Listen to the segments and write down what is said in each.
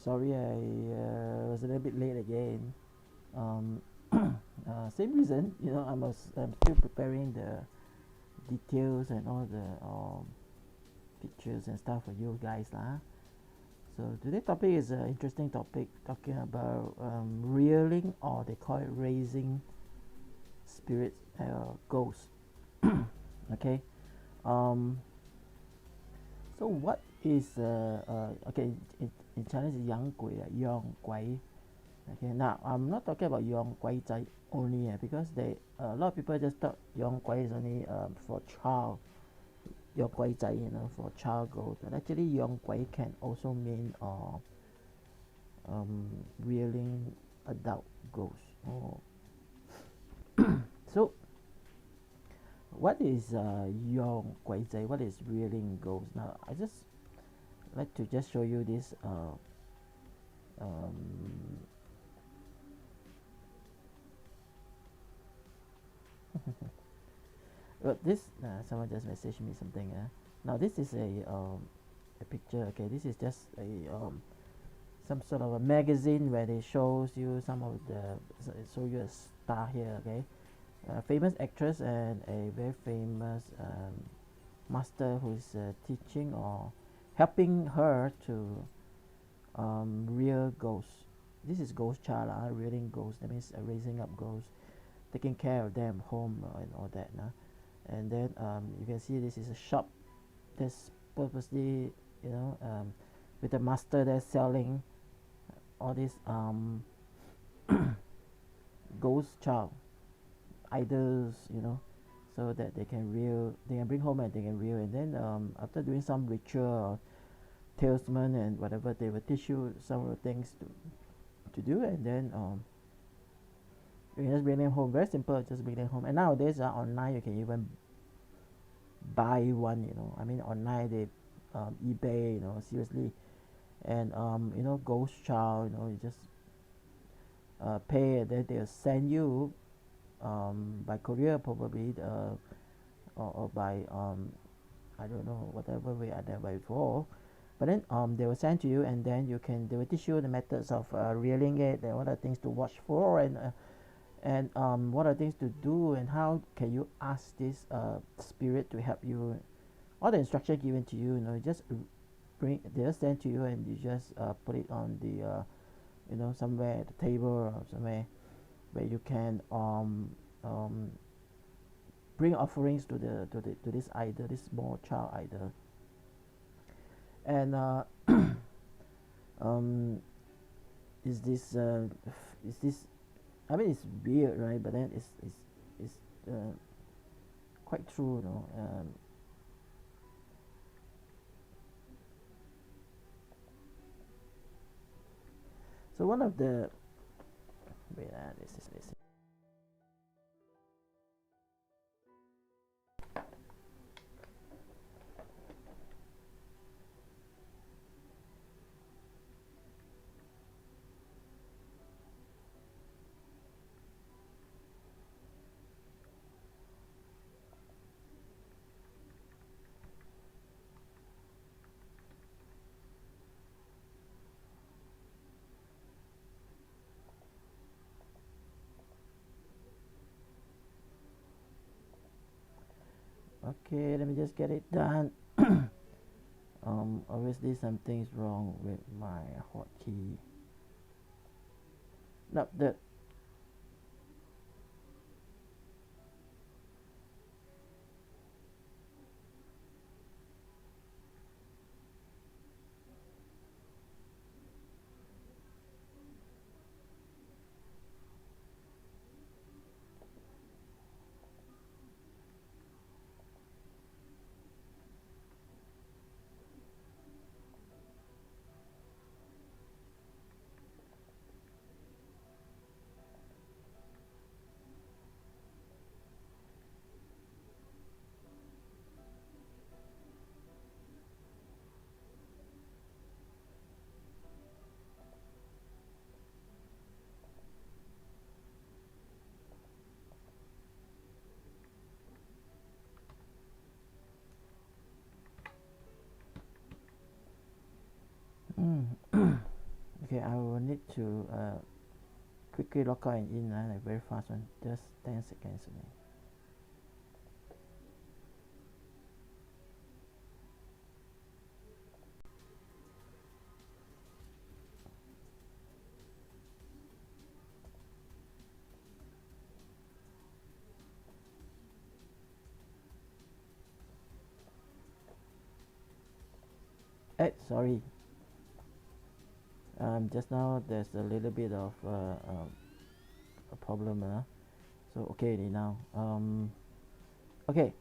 Sorry, I was a little bit late again. Um, Same reason, I'm still preparing the details and all the pictures and stuff for you guys lah. So today's topic is an interesting topic, talking about reeling, or they call it raising spirits, ghosts. Okay. Um, so what is okay? In Chinese, is 洋鬼, 妖怪. Okay, now I'm not talking about 妖怪仔 only, because a lot of people just thought 妖怪 is only for child 妖怪仔, for child ghost. But actually 妖怪 can also mean reeling adult ghosts. So what is 妖怪仔? What is reeling ghost? Now I just like to just show you this but this someone just messaged me something. Now this is a picture. Okay, this is just a some sort of a magazine where they shows you some of the show you a star here. Okay, a famous actress and a very famous master who is teaching or helping her to rear ghosts. This is ghost child, rearing ghosts. That means raising up ghosts, taking care of them, home and all that. And then you can see this is a shop that's purposely, with the master that's selling all these ghost child idols, so that they can bring home and they can rear. And then after doing some ritual or talisman and whatever, they will teach you some of the things to do, and then you can just bring them home. Very simple, just bring them home. And nowadays online you can even buy one. I mean, online they eBay, seriously. And ghost child, you just pay, and then they'll send you by courier probably, or by I don't know, whatever way I never before. But then they will send to you, and then they will teach you the methods of reeling it, and what are things to watch for, and what are things to do, and how can you ask this spirit to help you. All the instruction given to you, just they'll send to you, and you just put it on the somewhere at the table or somewhere where you can bring offerings to this idol, this small child idol. And is this I mean, it's weird, right? But then it's quite true, so one of the wait, this is okay. Let me just get it done. Obviously something's wrong with my hotkey. No, the Okay, I will need to quickly log out and in, like very fast one, just 10 seconds only. Sorry. Just now there's a little bit of a problem. So okay now. Okay.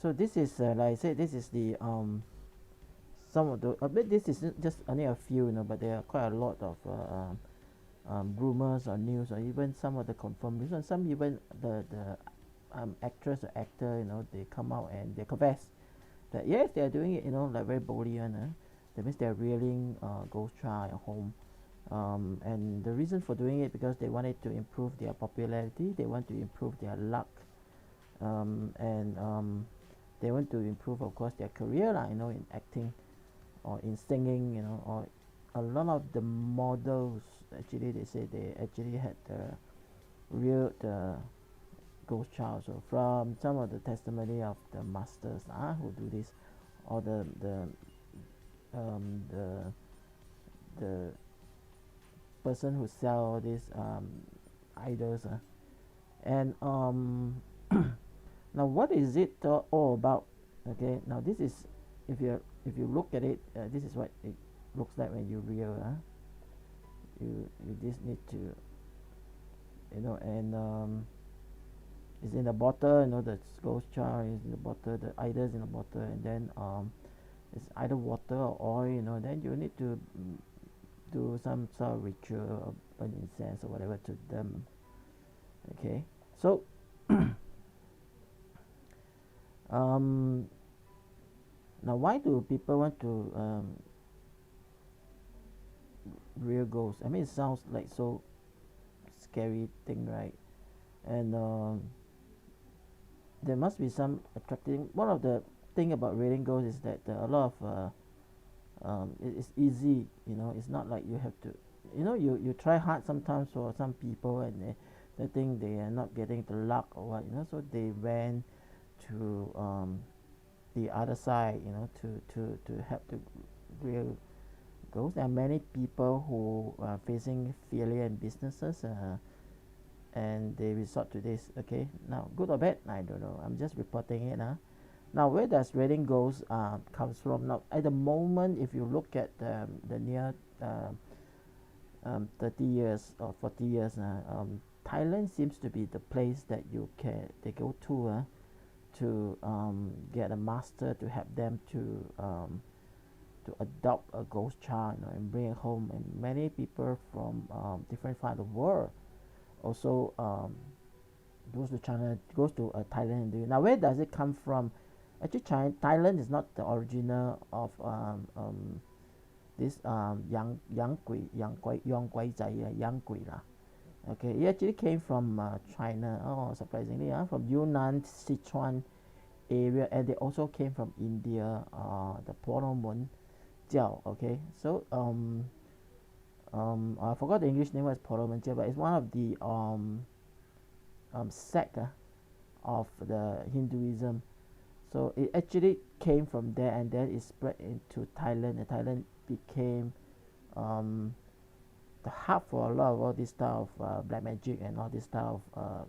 So this is like I said, this is the some of the. But this is just only a few, but there are quite a lot of rumors or news or even some of the confirmation. Some even the actress or actor, they come out and they confess that yes, they are doing it, like very boldly, that means they're reeling ghost child at home. And the reason for doing it because they wanted to improve their popularity, they want to improve their luck, and they want to improve, of course, their career, in acting or in singing, or a lot of the models actually they say they actually had the ghost child. So from some of the testimony of the masters who do this, or the person who sell these idols, and now what is it all about? Okay, now this is, if you look at it, this is what it looks like when you reel. You just need to, and it's in the bottle, the ghost child is in the bottle, the idols in the bottle, and then it's either water or oil, then you need to do some sort of ritual or burn incense or whatever to them. Okay, so now why do people want to real ghosts? I mean, it sounds like so scary thing, right? And there must be some attracting. One of the thing about reading ghosts is that a lot of it's easy, it's not like you have to, you try hard sometimes for some people, and they think they are not getting the luck or what, so they went to the other side, to help the real ghosts. There are many people who are facing failure in businesses, and they resort to this. Okay, now good or bad, I don't know, I'm just reporting it. Now where does reading ghosts comes from? Now at the moment, if you look at the near 30 years or 40 years, Thailand seems to be the place that they go to get a master to help them to adopt a ghost child, and bring it home. And many people from different parts of the world also goes to China, goes to Thailand and do it. Now where does it come from? Actually, Thailand is not the original of this yang gui zai. Okay, it actually came from China. Oh, surprisingly, from Yunnan, Sichuan area, and they also came from India. The Paranormal Jiao. Okay, so I forgot the English name was Paranormal Jiao, but it's one of the sect of the Hinduism. So it actually came from there, and then it spread into Thailand, and Thailand became the hub for a lot of all this style of black magic and all this style of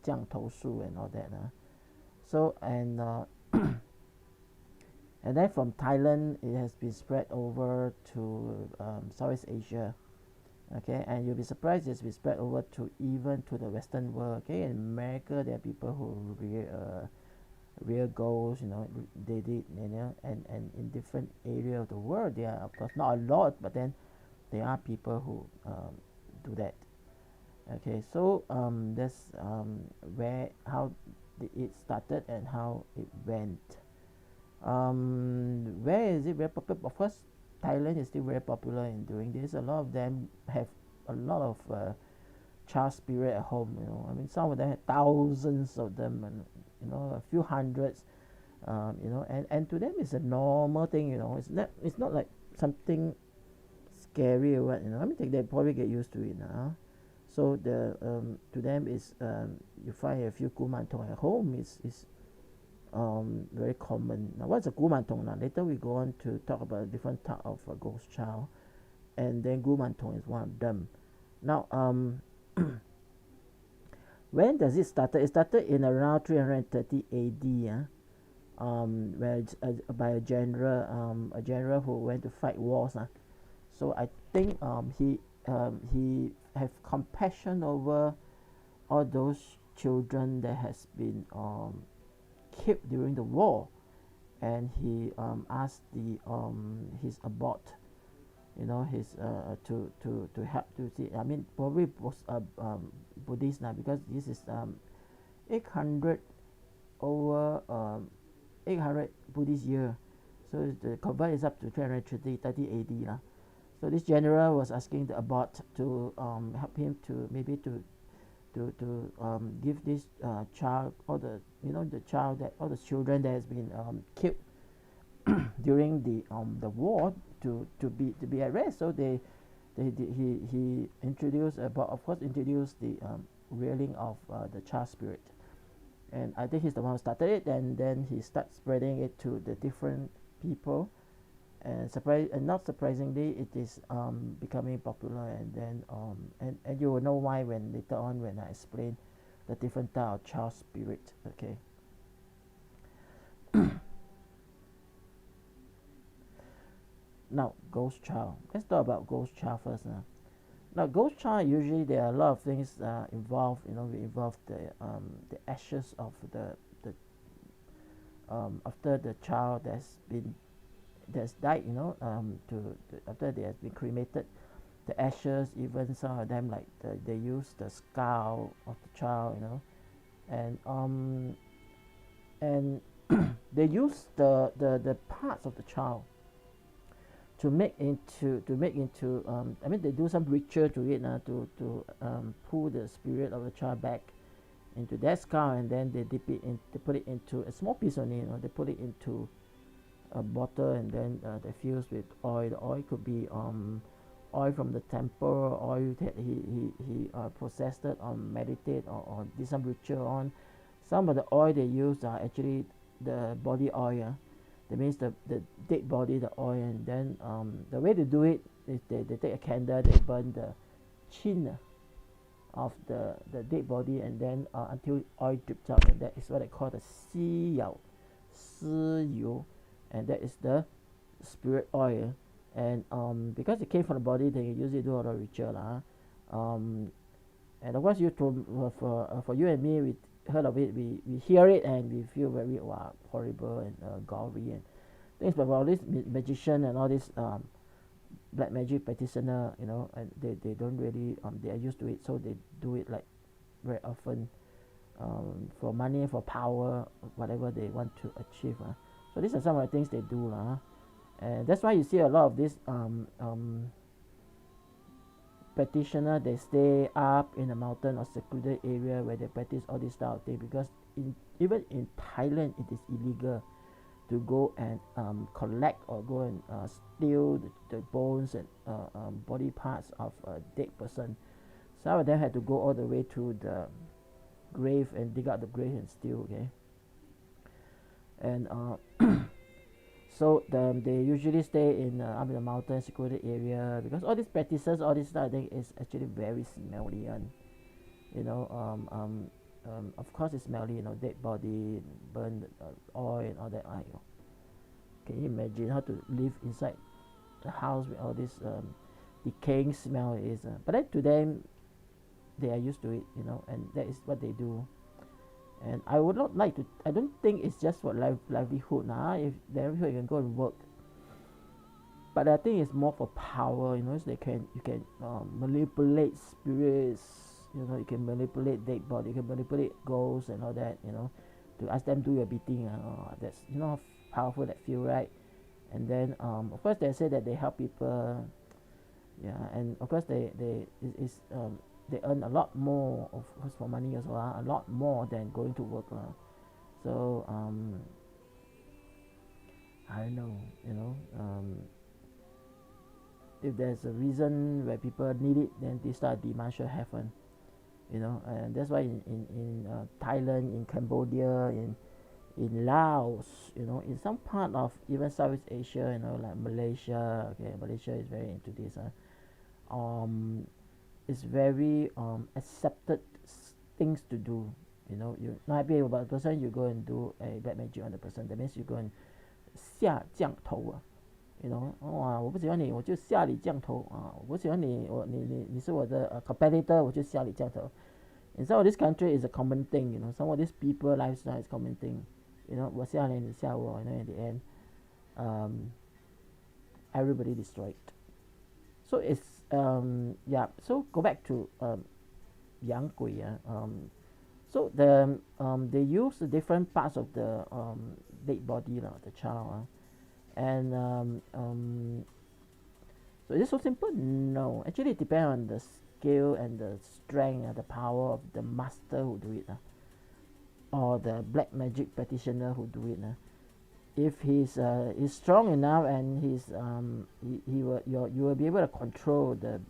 降头术 and all that. So and and then from Thailand it has been spread over to Southeast Asia. Okay, and you'll be surprised it's been spread over to even to the Western world. Okay, in America there are people who real goals, they did, and in different area of the world there are, of course, not a lot, but then there are people who do that. Okay, so that's how it started and how it went. Where is it very popular? Of course, Thailand is still very popular in doing this. A lot of them have a lot of child spirit at home. I mean, some of them have thousands of them, and a few hundreds. And to them it's a normal thing. It's not like something scary or what, you know. I mean, they probably get used to it now. So the to them is you find a few kumantong at home is very common. Now, what's a kumantong? Now, later we go on to talk about a different type of ghost child, and then kumantong is one of them. Now, when does it start? It started in around 330 AD. Where it's, by a general who went to fight wars. So I think he have compassion over all those children that has been killed during the war, and he asked the his abbot, you know, his to help to see. I mean, probably was Buddhist now, because this is 800 over 800 Buddhist year, so the convert is up to 330 AD lah. So this general was asking the abbot to help him to maybe to give this child, or the, you know, the child that, all the children that has been killed during the war to be at rest. So he introduced, of course, introduced the reeling of the child spirit, and I think he's the one who started it, and then he starts spreading it to the different people, and not surprisingly, it is becoming popular, and then and you will know why when later on when I explain the different type of child spirit. Okay. Now, ghost child. Let's talk about ghost child first. Now, ghost child, usually there are a lot of things involved. You know, we involve the ashes of the after the child that's died. You know, after they has been cremated, the ashes. Even some of them, like they use the skull of the child. You know, and they use the parts of the child to make into I mean, they do some ritual to it to pull the spirit of the child back into that skull, and then they dip it in, they put it into a small piece only, you know, they put it into a bottle, and then they fuse with oil. The oil could be oil from the temple, oil that he processed it or meditate or did some ritual on. Some of the oil they use are actually the body oil. That means the dead body, the oil, and then the way to do it is they take a candle, they burn the chin of the dead body, and then until oil drips out, and that is what they call the 西油, and that is the spirit oil. And because it came from the body, they usually do a lot of ritual. And of course, for you and me, we heard of it, we hear it, and we feel very horrible and gory and things. But all this magician and all this black magic practitioner, you know, and they don't really they are used to it, so they do it like very often for money, for power, whatever they want to achieve. So these are some of the things they do, and that's why you see a lot of this practitioner. They stay up in a mountain or secluded area where they practice all this style of thing, because even in Thailand it is illegal to go and collect or go and steal the bones and body parts of a dead person. Some of them had to go all the way to the grave and dig out the grave and steal. Okay, and so they usually stay in up in the mountain secluded area, because all these practices, all this stuff, I think is actually very smelly, and you know, of course it's smelly, you know, dead body, burned oil and all that. Can you imagine how to live inside the house with all this decaying smell is? But then to them, they are used to it, you know, and that is what they do. And I would not like to. I don't think it's just for livelihood. If livelihood, you can go and work. But I think it's more for power. You know, so you can manipulate spirits. You know, you can manipulate dead body. You can manipulate ghosts and all that. You know, to ask them do your beating. That's, you know, how powerful that feel, right? And then of course they say that they help people. Yeah, and of course they earn a lot more, of course, for money as well, a lot more than going to work. So I don't know, you know, if there's a reason where people need it, then this type of demand should happen. And that's why in Thailand, in Cambodia, in Laos, in some part of even Southeast Asia, like Malaysia. Okay, Malaysia is very into this. It's very accepted things to do. You're not happy about a person, you go and do a black magic on the person. That means you go and 下降头啊。我不喜欢你，我就下你降头啊！我不喜欢你，你是我的competitor，我就下你降头。In some of this country, is a common thing. Some of these people lifestyle is common thing. 我下你，你下我。In the end, everybody destroyed. So it's yeah. So go back to 洋鬼啊。So they use the different parts of the dead body lah, the child. And so is it so simple? No, actually it depends on the skill and the strength, the power of the master who do it, or the black magic practitioner who do it. If he's strong enough and you will be able to control the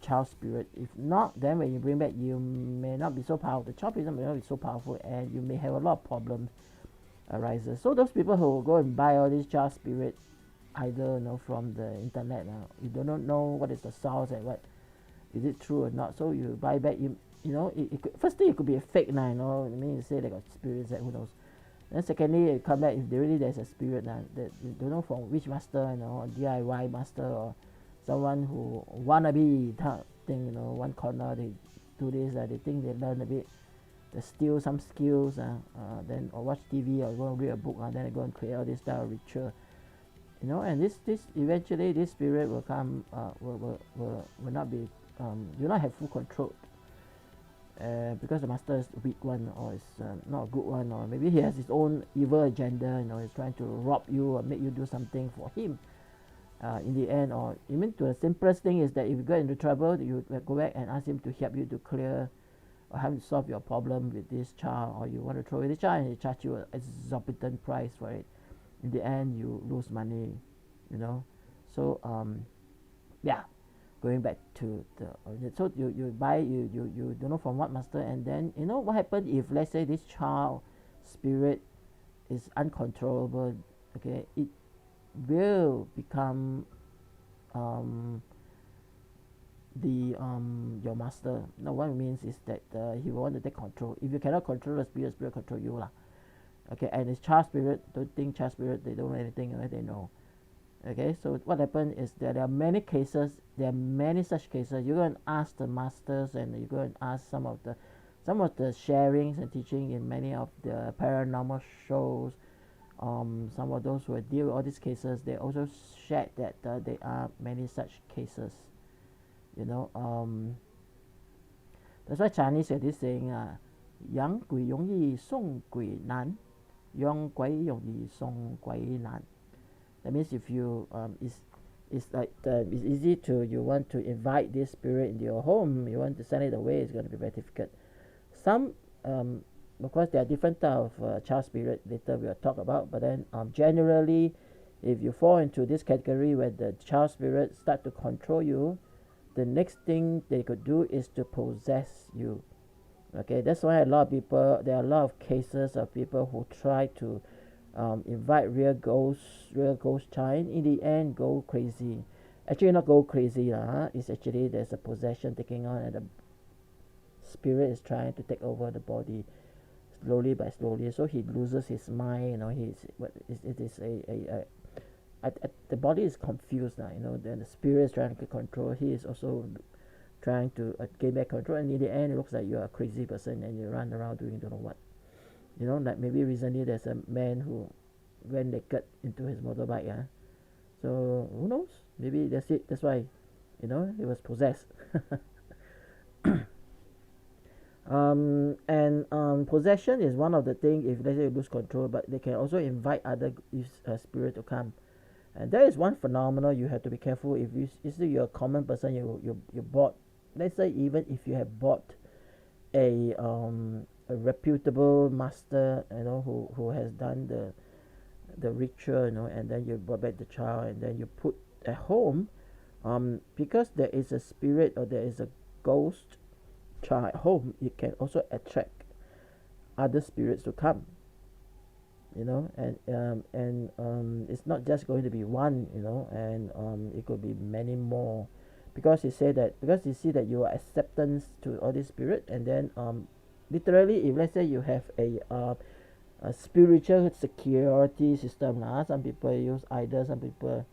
child spirit. If not, then when you bring back, you may not be so powerful. The child spirit may not be so powerful, and you may have a lot of problems arises. So those people who go and buy all these child spirit, either from the internet, you do not know what is the source and what is it true or not. So you buy back, it could, firstly it could be a fake now. I mean, you say they got spirits, who knows. Then secondly, you come back, if really there's a spirit that you don't know from which master, DIY master or someone who wannabe type thing, one corner they do this, they think they learn a bit. They steal some skills, then or watch TV or go and read a book, then they go and create all this style of ritual, and this eventually this spirit will come, will not be, will not have full control, because the master is a weak one, or is not a good one, or maybe he has his own evil agenda, he's trying to rob you or make you do something for him. In the end, or even to the simplest thing is that if you get into trouble, you go back and ask him to help you to clear or have to solve your problem with this child, or you want to throw away the child and he charge you an exorbitant price for it. In the end, you lose money, So yeah, going back to the so you buy, you don't know from what master, and then what happens if, let's say, this child spirit is uncontrollable. Okay, it will become your master. Now what it means is that he will want to take control. If you cannot control the spirit control you lah. Okay, and it's child spirit. Don't think child spirit, they don't know anything, they know. Okay, so what happened is that there are many cases, there are many such cases. You go and ask the masters, and you go and ask some of the sharings and teaching in many of the paranormal shows. Some of those who deal with all these cases, they also shared that there are many such cases. That's why Chinese have this saying, 养鬼容易送鬼难，养鬼容易送鬼难. That means if you it's like it's easy to, you want to invite this spirit into your home, you want to send it away, it's going to be very difficult. Some of course there are different type of child spirit, later we'll talk about, but then generally if you fall into this category where the child spirit start to control you, the next thing they could do is to possess you. Okay, that's why there are a lot of cases of people who try to invite real ghost child, in the end go crazy. Actually not go crazy, it's actually there's a possession taking on, and the spirit is trying to take over the body slowly by slowly, so he loses his mind, the body is confused now, then the spirit is trying to control, he is also trying to gain back control, and in the end it looks like you're a crazy person and you run around doing don't know what. Like maybe recently there's a man who went naked into his motorbike, so who knows, maybe that's it, that's why he was possessed. And possession is one of the things, if let's say you lose control, but they can also invite other spirit to come. And there is one phenomenon you have to be careful. If you're a common person, you bought, let's say even if you have bought a reputable master, who has done the ritual, and then you brought back the child, and then you put at home, because there is a spirit or there is a ghost child at home, it can also attract other spirits to come, and it's not just going to be one, and it could be many more, because you see that you are acceptance to all this spirit, and then literally, if let's say you have a spiritual security system, some people use idols, some people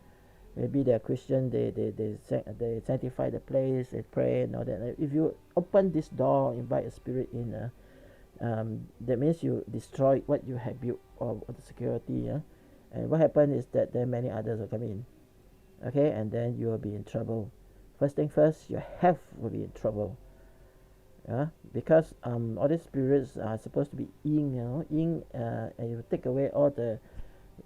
maybe they're Christian, they sanctify the place, they pray and all that. If you open this door, invite a spirit in, that means you destroy what you have built of the security, and what happens is that then many others will come in, okay, and then you will be in trouble. First thing first, your health will be in trouble, because all these spirits are supposed to be yin, and you take away all the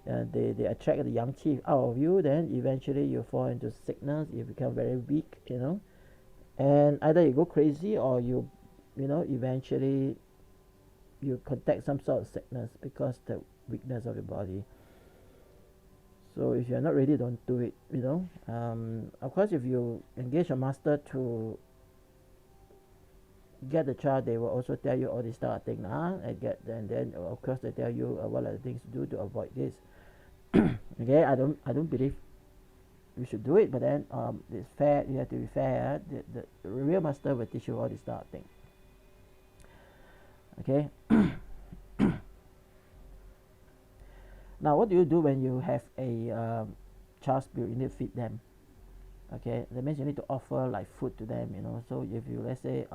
they attract the yang qi out of you, then eventually you fall into sickness, you become very weak, and either you go crazy or you eventually you contact some sort of sickness because the weakness of your body. So if you're not ready, don't do it. Of course, if you engage a master to get the child, they will also tell you all this type of thing, and then of course they tell you what are the things to do to avoid this. Okay, I don't believe you should do it, but then it's fair. You have to be fair. The real master will teach you all this type of thing. Okay. Now, what do you do when you have a child spirit? You need to feed them. Okay, that means you need to offer like food to them. So if you, let's say,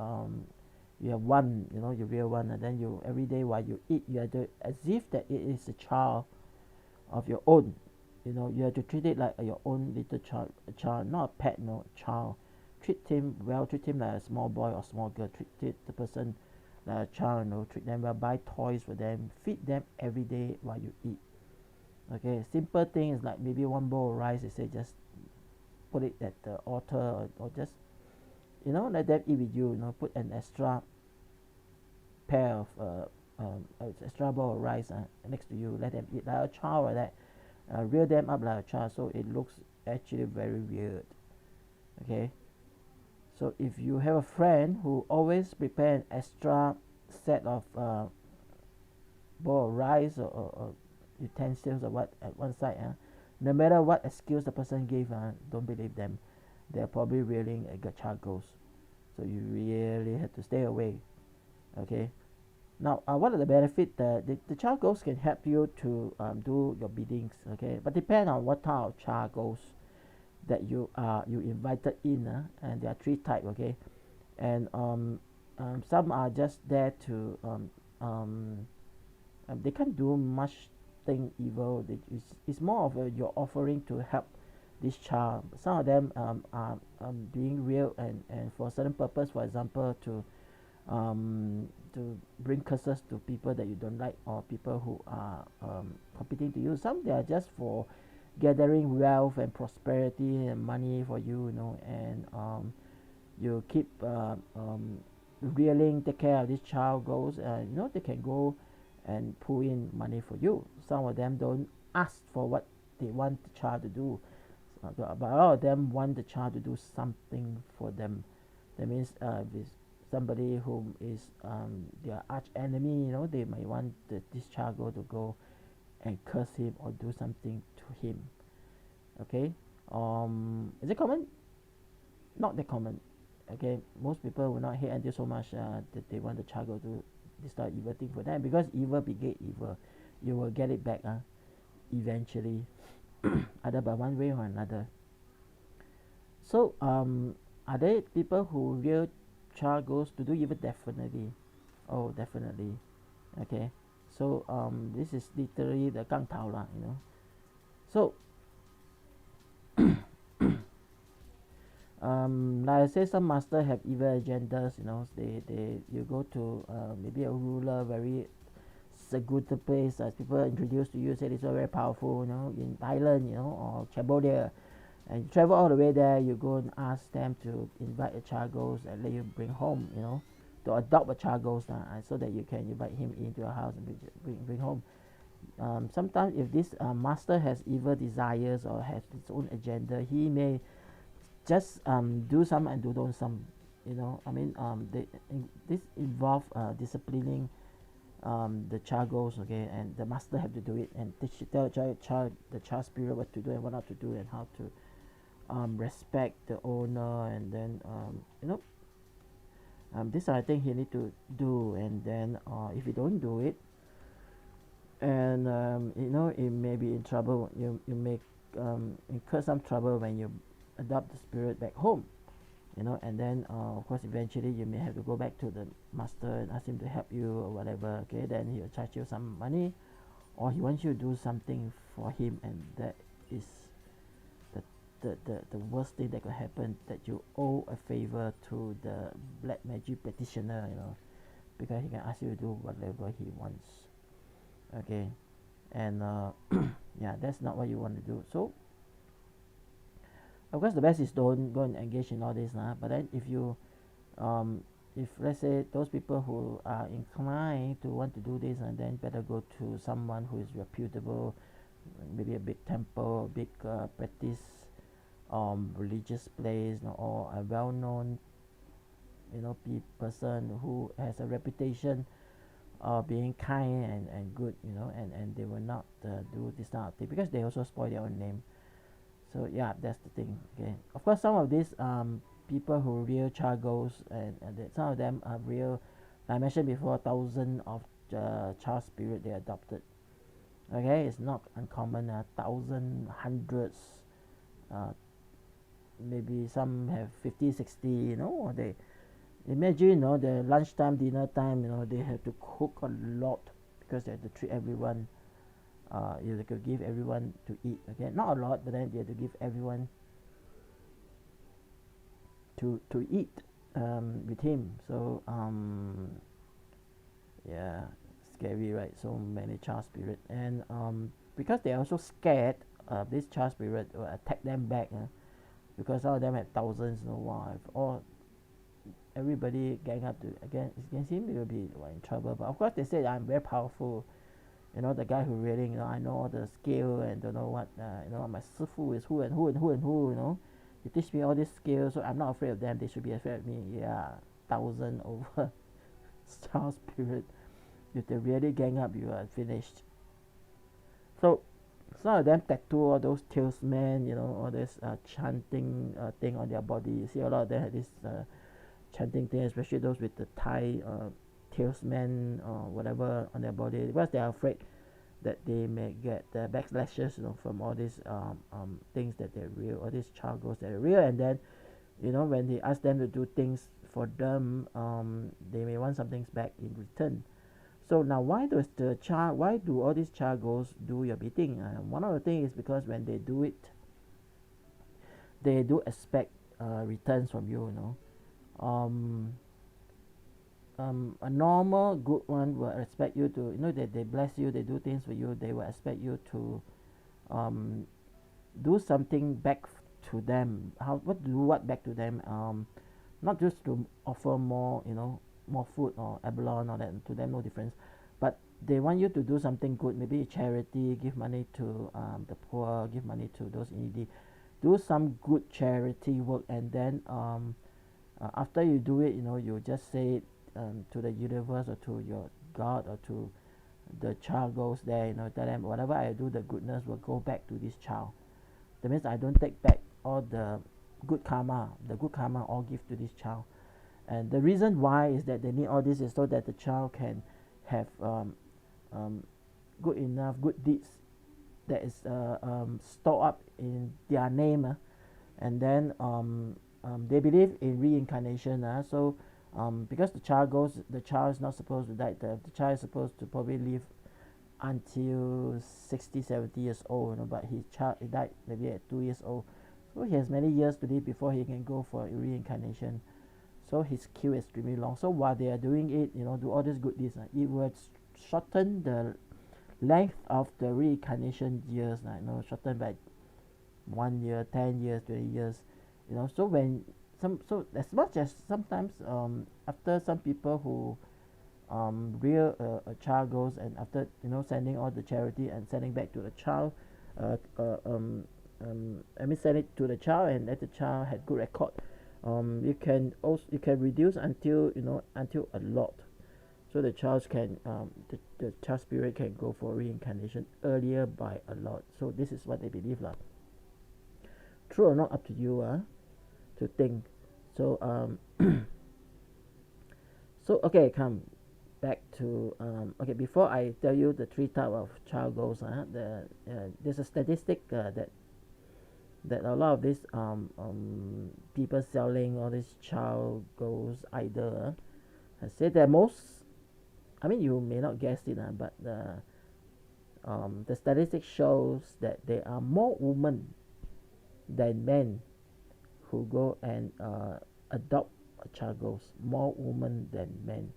you have one, you rear one, and then you every day while you eat, you have to, as if that it is a child of your own. You have to treat it like your own little child, not a pet, child. Treat him well, treat him like a small boy or small girl. Treat the person like a child, treat them well, buy toys for them, feed them every day while you eat. Okay, simple things like maybe one bowl of rice, they say just put it at the altar, or just let them eat with you. Put an extra pair of extra bowl of rice next to you, let them eat like a child, like that. Rear them up like a child, so it looks actually very weird. Okay, so if you have a friend who always prepare an extra set of bowl of rice or utensils or what at one side, no matter what excuse the person gave, don't believe them. They're probably reeling a child ghost, so you really have to stay away. Okay, now what are the benefits? The child ghost can help you to do your biddings. Okay, but depend on what type of child ghost that you invited in, and there are 3 types. Okay, and some are just there to they can't do much thing evil. It's more of your offering to help this child. Some of them are being real and for a certain purpose, for example, to bring curses to people that you don't like, or people who are competing to you. Some they are just for gathering wealth and prosperity and money for you, and you keep reeling, take care of this child goes, they can go and pull in money for you. Some of them don't ask for what they want the child to do, but a lot of them want the child to do something for them. That means if it's somebody who is their arch enemy, they might want this child to go and curse him or do something to him. Okay, is it common? Not that common. Okay, most people will not hate until so much that they want the child to do this type of evil thing for them, because evil beget evil. You will get it back eventually, either by one way or another. So are there people who real child goes to do evil? Definitely. Oh, definitely. Okay, so this is literally the 杠头 lah, so like I say, some master have evil agendas. You go to maybe a ruler, very secluded place, as people introduce to you, say this is very powerful, in Thailand, or Cambodia, and you travel all the way there. You go and ask them to invite a child ghost and let you bring home, to adopt a child ghost, so that you can invite him into your house and bring home. sometimes if this master has evil desires or has its own agenda, he may just do some and do some. I mean, this involve disciplining the child goes, okay, and the master have to do it and tell the child spirit what to do and what not to do and how to respect the owner, and then this are thing he need to do, and then if you don't do it, and it may be in trouble. You may incur some trouble when you adopt the spirit back home, and then of course eventually you may have to go back to the master and ask him to help you or whatever, okay, then he'll charge you some money, or he wants you to do something for him, and that is the worst thing that could happen, that you owe a favor to the black magic practitioner, because he can ask you to do whatever he wants, okay, and yeah, that's not what you want to do. So of course the best is don't go and engage in all this, but then if let's say those people who are inclined to want to do this, and then better go to someone who is reputable, maybe a big temple, a big practice religious place, or a well-known person who has a reputation of being kind and good, and they will not do this kind of thing, because they also spoil their own name. So yeah, that's the thing. Okay, of course some of these people who real child ghosts, and some of them are real. I mentioned before, thousands of child spirit they adopted. Okay, it's not uncommon. Thousand, hundreds, maybe some have 50, 60. They imagine, the lunchtime, dinner time. They have to cook a lot because they have to treat everyone. You have to give everyone to eat. Okay, not a lot, but then they have to give everyone to eat with him. So yeah, scary, right? So many child spirit, and because they are also scared this child spirit will attack them back, because some of them have thousands. Wow, if all everybody gang up to against him, they will be in trouble. But of course they say I'm very powerful. The guy who reading, I know all the skill and don't know what, my sifu is who and who and who and who, he teach me all these skills, so I'm not afraid of them. They should be afraid of me. Yeah, 1,000 over child spirit. If they really gang up, you are finished. So some of them tattoo all those talisman, all this chanting thing on their body. You see a lot of them have this chanting thing, especially those with the Thai talisman or whatever on their body, because they are afraid that they may get the backlashes, from all these things that they're real, all these child ghosts that are real, and then when they ask them to do things for them, they may want something back in return. So now, why do all these child ghosts do your bidding? One of the things is because when they do it, they do expect returns from you. A normal good one will expect you to, that they bless you, they do things for you, they will expect you to do something back to them. What back to them? Not just to offer more, more food or abalone or that, to them no difference, but they want you to do something good, maybe charity, give money to the poor, give money to those needy, do some good charity work, and then after you do it, you just say to the universe or to your God or to the child goes there, tell them whatever I do, the goodness will go back to this child. That means I don't take back all the good karma all give to this child. And the reason why is that they need all this is so that the child can have good deeds that is stored up in their name, and then they believe in reincarnation. So because the child is not supposed to die. The child is supposed to probably live until 60, 70 years old, but he died maybe at 2 years old. So he has many years to live before he can go for reincarnation. So his queue is extremely long. So while they are doing it, do all these good deeds, it will shorten the length of the reincarnation years, shorten by 1 year, 10 years, 20 years, So as much as sometimes after some people who real a child ghost, and after sending all the charity and sending back to the child, uh, uh, um, I mean send it to the child, and let the child had good record. You can reduce until until a lot, so the child can the child spirit can go for reincarnation earlier by a lot. So this is what they believe lah. True or not, up to you to think. So so okay, come back to okay, before I tell you the three type of child ghosts, there's a statistic that a lot of these people selling all these child ghosts either has said that most, I mean you may not guess it but the statistic shows that there are more women than men who go and adopt a child ghost. More women than men.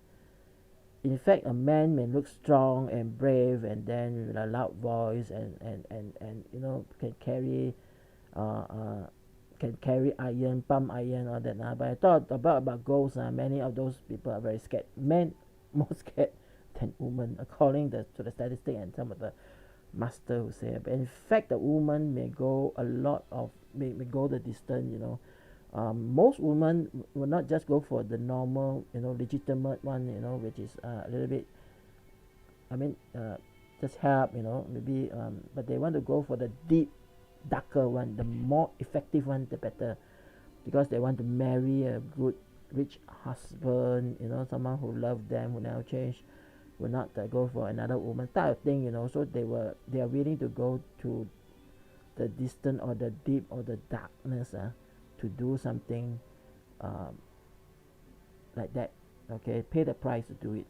In fact, a man may look strong and brave, and then with a loud voice, and can carry iron, pump iron, all that. But I thought about ghosts. Many of those people are very scared. Men more scared than women, according to the statistic and some of the master who say. But in fact, the woman may go a lot of may go the distance. Most women will not just go for the normal, legitimate one, which is a little bit, I mean, just help, maybe, but they want to go for the deep, darker one, the more effective one, the better, because they want to marry a good, rich husband, someone who loves them, who never change, will not go for another woman type of thing, so they are willing to go to the distant or the deep or the darkness, to do something like that. Okay, pay the price to do it.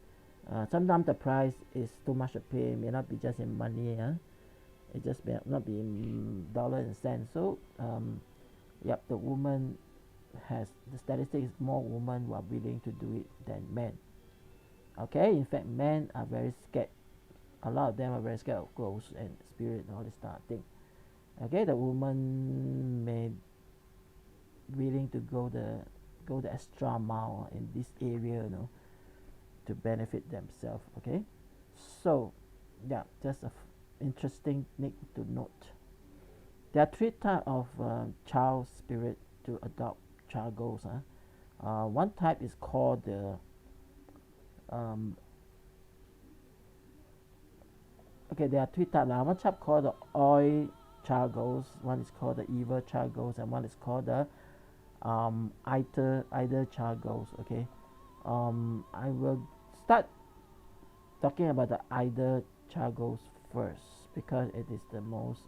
Sometimes the price is too much to pay. It may not be just in money. It just may not be in dollar and cents. So yep, the woman has, the statistic is more women who are willing to do it than men. Okay, in fact, men are very scared. A lot of them are very scared of ghosts and spirit and all this kind of thing. Okay, the woman may willing to go the extra mile in this area, to benefit themselves. Okay, so yeah, just a interesting thing to note. There are three types of child spirit to adopt child ghosts. One type is called the okay, there are three types. One type called the oil child ghost, one is called the evil child ghost, and one is called the either child ghost. Okay, I will start talking about the either child ghost first, because it is the most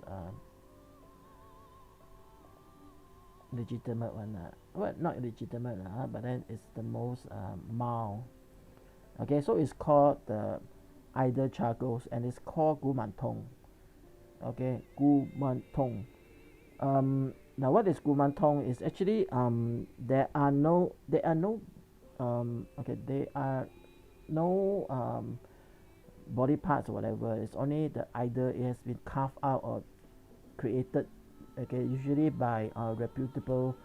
legitimate one. Well, not legitimate, but then it's the most mild. Okay, so it's called the either child ghost, and it's called Gumantong. Okay, Gumantong. Now what is Gumantong is actually there are no body parts or whatever. It's only the either it has been carved out or created, okay, usually by reputable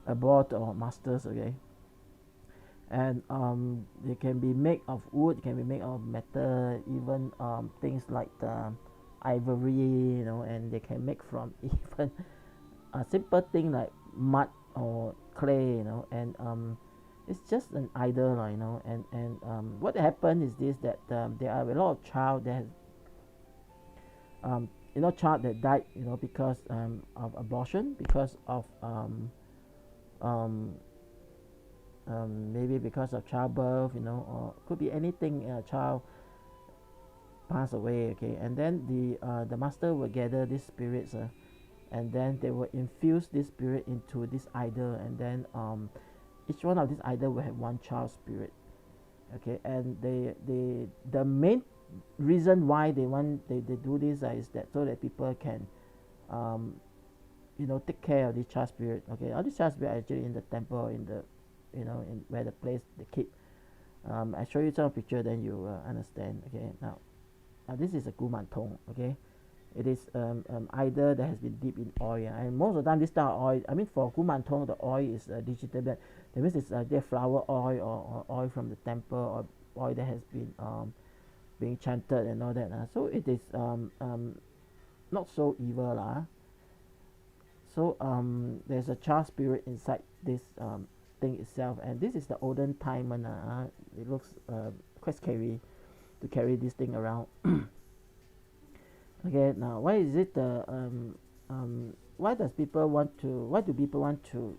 abbot or masters. Okay, and they can be made of wood, can be made of metal, even things like the ivory, and they can make from even a simple thing like mud or clay, and it's just an idol, and what happened is this, that there are a lot of child that child that died, because of abortion, because of maybe because of childbirth, or could be anything. Child pass away, okay, and then the master will gather these spirits, and then they will infuse this spirit into this idol, and then each one of these idol will have one child spirit. Okay, and the main reason why they do this is that so that people can take care of this child spirit. Okay, all these child spirit are actually in the temple, in the in where the place they keep. I show you some picture, then you understand. Okay, now this is a Gumantong. Okay, it is either that has been dipped in oil, and most of the time this type of oil, I mean for Gumantong, the oil is legitimate. That means it's their flower oil, or oil from the temple, oil that has been being chanted and all that. So it is not so evil lah. So there's a child spirit inside this thing itself, and this is the olden time one. It looks quite scary to carry this thing around. Okay, now why is it why do people want to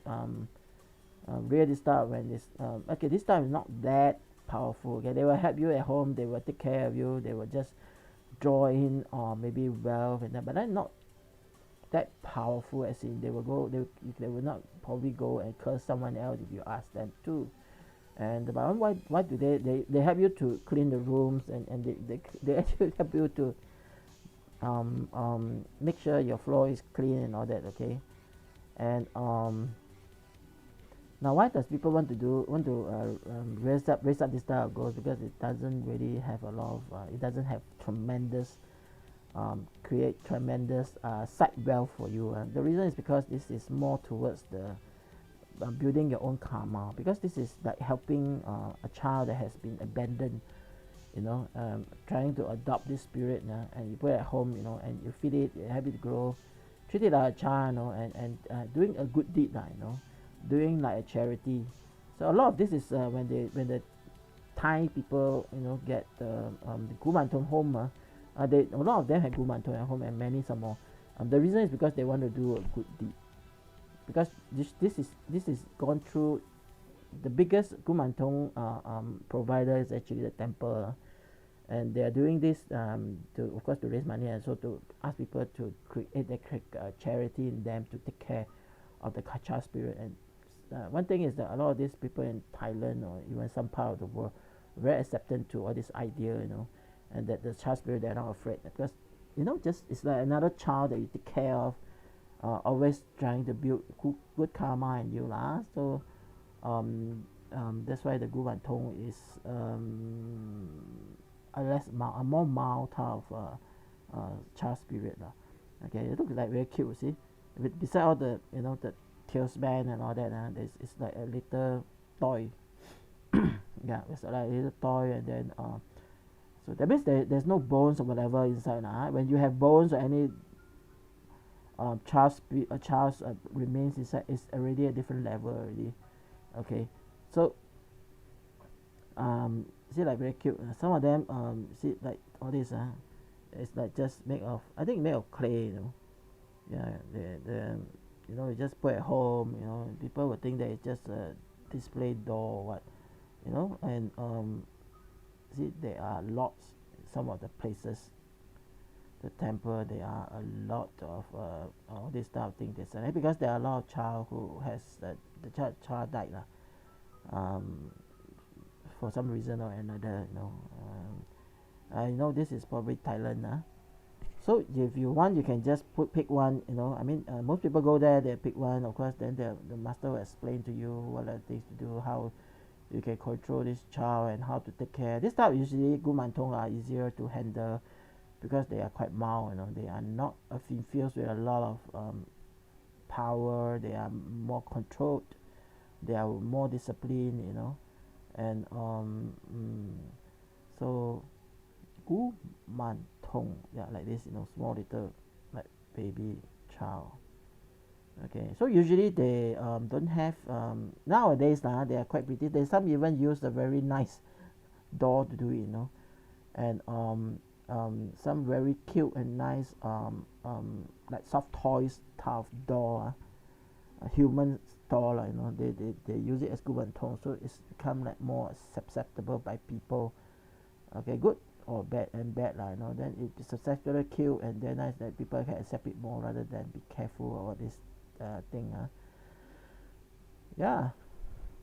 rear this stuff when this okay, this stuff is not that powerful. Okay, they will help you at home, they will take care of you, they will just draw in or maybe wealth and that, but then not that powerful, as in they will not probably go and curse someone else if you ask them to. And but why do they help you to clean the rooms, and they actually help you to make sure your floor is clean and all that. Okay, and now why does people want to raise up this style of goals? Because it doesn't really have a lot of it doesn't have tremendous create tremendous side wealth for you. The reason is because this is more towards the building your own karma, because this is like helping a child that has been abandoned, trying to adopt this spirit, and you put it at home, and you feed it, you help it grow, treat it like a child, and doing a good deed, doing like a charity. So a lot of this is when the Thai people get the Gumantong home. A lot of them have Gumantong at home, and many some more. The reason is because they want to do a good deed. Because this is gone through the biggest Gumantong provider is actually the temple, and they are doing this of course to raise money, and so to ask people to create a charity in them to take care of the Kacha spirit. And one thing is that a lot of these people in Thailand or even some part of the world very acceptant to all this idea, and that the child spirit, they're not afraid, because just it's like another child that you take care of, always trying to build good karma in you lah. So that's why the Gumantong is a more mild type of child spirit lah. Okay, it looks like very cute. See, beside all the the tails band and all that, it's like a little toy. Yeah, it's like a little toy, and then so that means there's no bones or whatever inside. When you have bones or any child's remains inside, is already a different level already. Okay, so see, like very cute. Some of them see like all this it's like just made of, I think made of clay. Yeah, you just put at home. People would think that it's just a display doll or what. And see, there are lots, some of the places, the temple, there are a lot of all this type of thing. Because there are a lot of child who has the child died for some reason or another. I know this is probably Thailand. So if you want, you can just pick one. I mean, most people go there, they pick one. Of course, then the master will explain to you what are the things to do, how you can control this child, and how to take care. This type usually Gumantong are easier to handle because they are quite mild. They are not infused with a lot of power. They are more controlled. They are more disciplined. And so Gumantong, yeah, like this, small little like baby child. Okay, so usually they don't have nowadays they are quite pretty. They some even use a very nice doll to do it, and some very cute and nice like soft toys type of doll, a human doll, they use it as Gumantong, so it's become like more acceptable by people. Okay, good or bad and bad then it's successfully cute and then nice that people can accept it more rather than be careful about this thing. Yeah,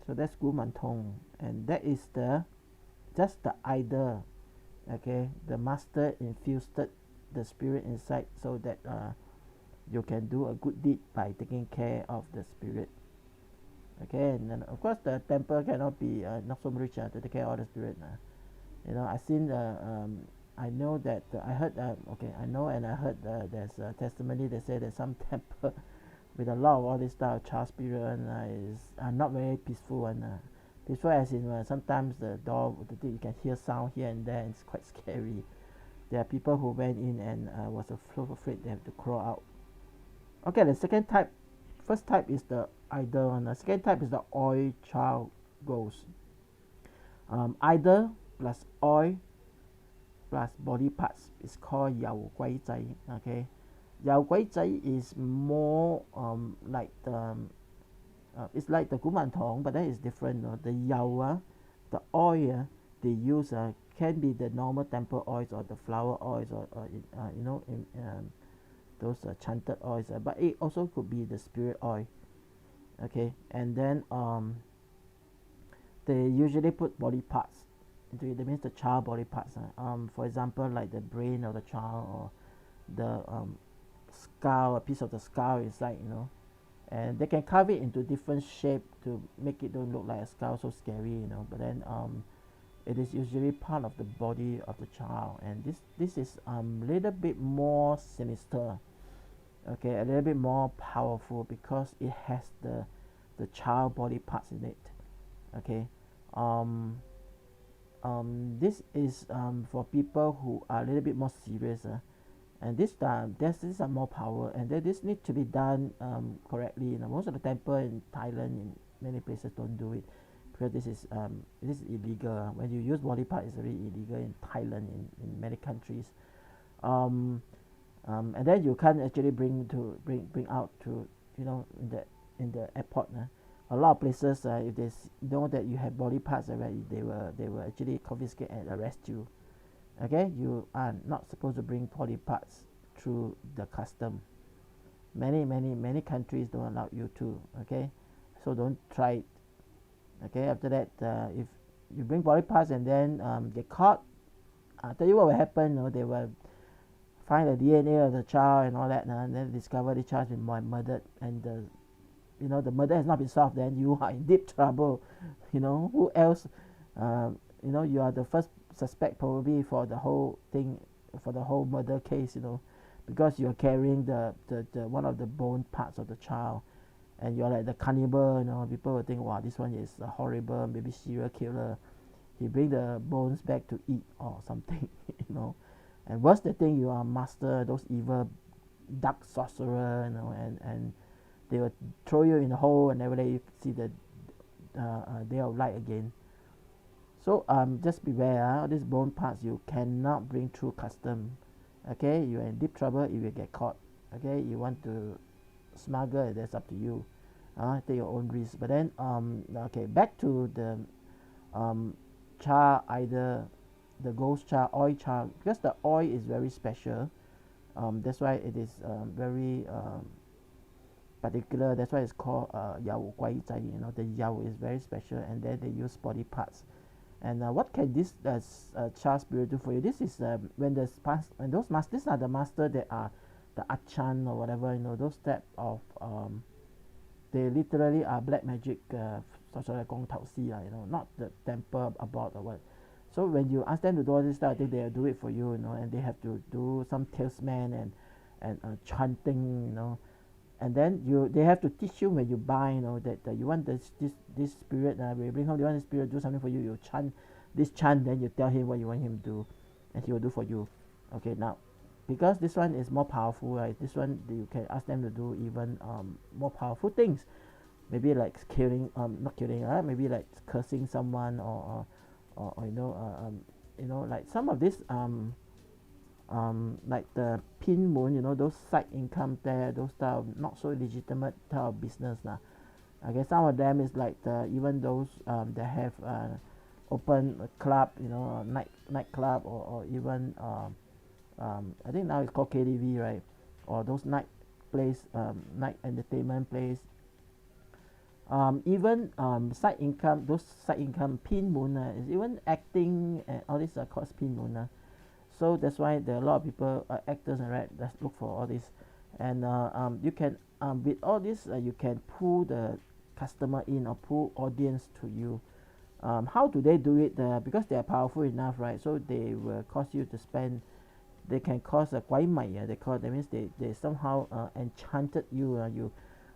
so that's Gumantong, and that is just the idol. Okay, the master infused the spirit inside so that you can do a good deed by taking care of the spirit. Okay, and then of course the temple cannot be not so rich to take care of the spirit. I seen I know that I heard I know, and I heard there's a testimony that say that some temple with a lot of all this style of child spirit is not very peaceful one. Peaceful as in sometimes the door, you can hear sound here and there, and it's quite scary. There are people who went in and was so afraid they have to crawl out. Okay, the second type, first type is the idol one. The second type is the oil child ghost. Idol plus oil plus body parts is called Yao Guai Zai. Okay, Yao Guai Zai is more like the it's like the Guman Tong, but that is different. The Yao, the oil they use can be the normal temple oils or the flower oils or those chanted oils, but it also could be the spirit oil. Okay, and then they usually put body parts into it. That means the child body parts. For example, like the brain of the child or the skull, a piece of the skull inside, and they can carve it into different shape to make it don't look like a skull so scary, but then it is usually part of the body of the child, and this is little bit more sinister, okay, a little bit more powerful because it has the child body parts in it. Okay, this is for people who are a little bit more serious, and this are more power, and this need to be done correctly. Most of the temple in Thailand, in many places, don't do it because this is illegal. When you use body part, it's very illegal in Thailand, in many countries. And then you can't actually bring out to in the airport. A lot of places, if they know that you have body parts, they will actually confiscate and arrest you. Okay, you are not supposed to bring body parts through the custom. Many countries don't allow you to. Okay, so don't try it. Okay, after that, if you bring body parts and then get caught, I'll tell you what will happen. They will find the DNA of the child and all that, and then discover the child has been murdered, and the murder has not been solved. Then you are in deep trouble. Who else? You are the first suspect probably for the whole thing, for the whole murder case. Because you're carrying the one of the bone parts of the child, and you're like the cannibal. People will think, wow, this one is a horrible, maybe serial killer. He bring the bones back to eat or something. And worse the thing, you are master, those evil dark sorcerer, and they will throw you in the hole and never let you see the day of light again. So just beware. All these bone parts you cannot bring through custom. Okay, you are in deep trouble if you get caught. Okay, you want to smuggle, that's up to you. Take your own risk. But then okay, back to the char, either the ghost char, oil char, because the oil is very special. That's why it is very particular. That's why it's called Yao Guai Zai. The Yao is very special, and then they use body parts. And what can this char spirit do for you? This is when those masters, these are the master that are the Achan or whatever, those type of they literally are black magic, not the temple about or what. So when you ask them to do all this stuff, I think they'll do it for you, and they have to do some talisman and chanting, and then they have to teach you when you buy, that you want this spirit, when you bring home, you want the spirit to do something for you, you chant this chant, then you tell him what you want him to do, and he will do for you. Okay, now because this one is more powerful, right? This one you can ask them to do even more powerful things, maybe like killing, not killing, maybe like cursing someone or like some of this like the pin moon, those side income there, those type of not so legitimate type of business lah. Okay, some of them is like even those that have open club, night club or even I think now it's called KTV, right? Or those night place, night entertainment place. Even side income, those side income pin moon is even acting, and all these are called pin moon. So that's why there are a lot of people, actors, right, that look for all this. And you can with all this you can pull the customer in or pull audience to you. How do they do it? Because they are powerful enough, right? So they will cause you to spend. They can cause a guai mai. They call, that means they somehow enchanted you. You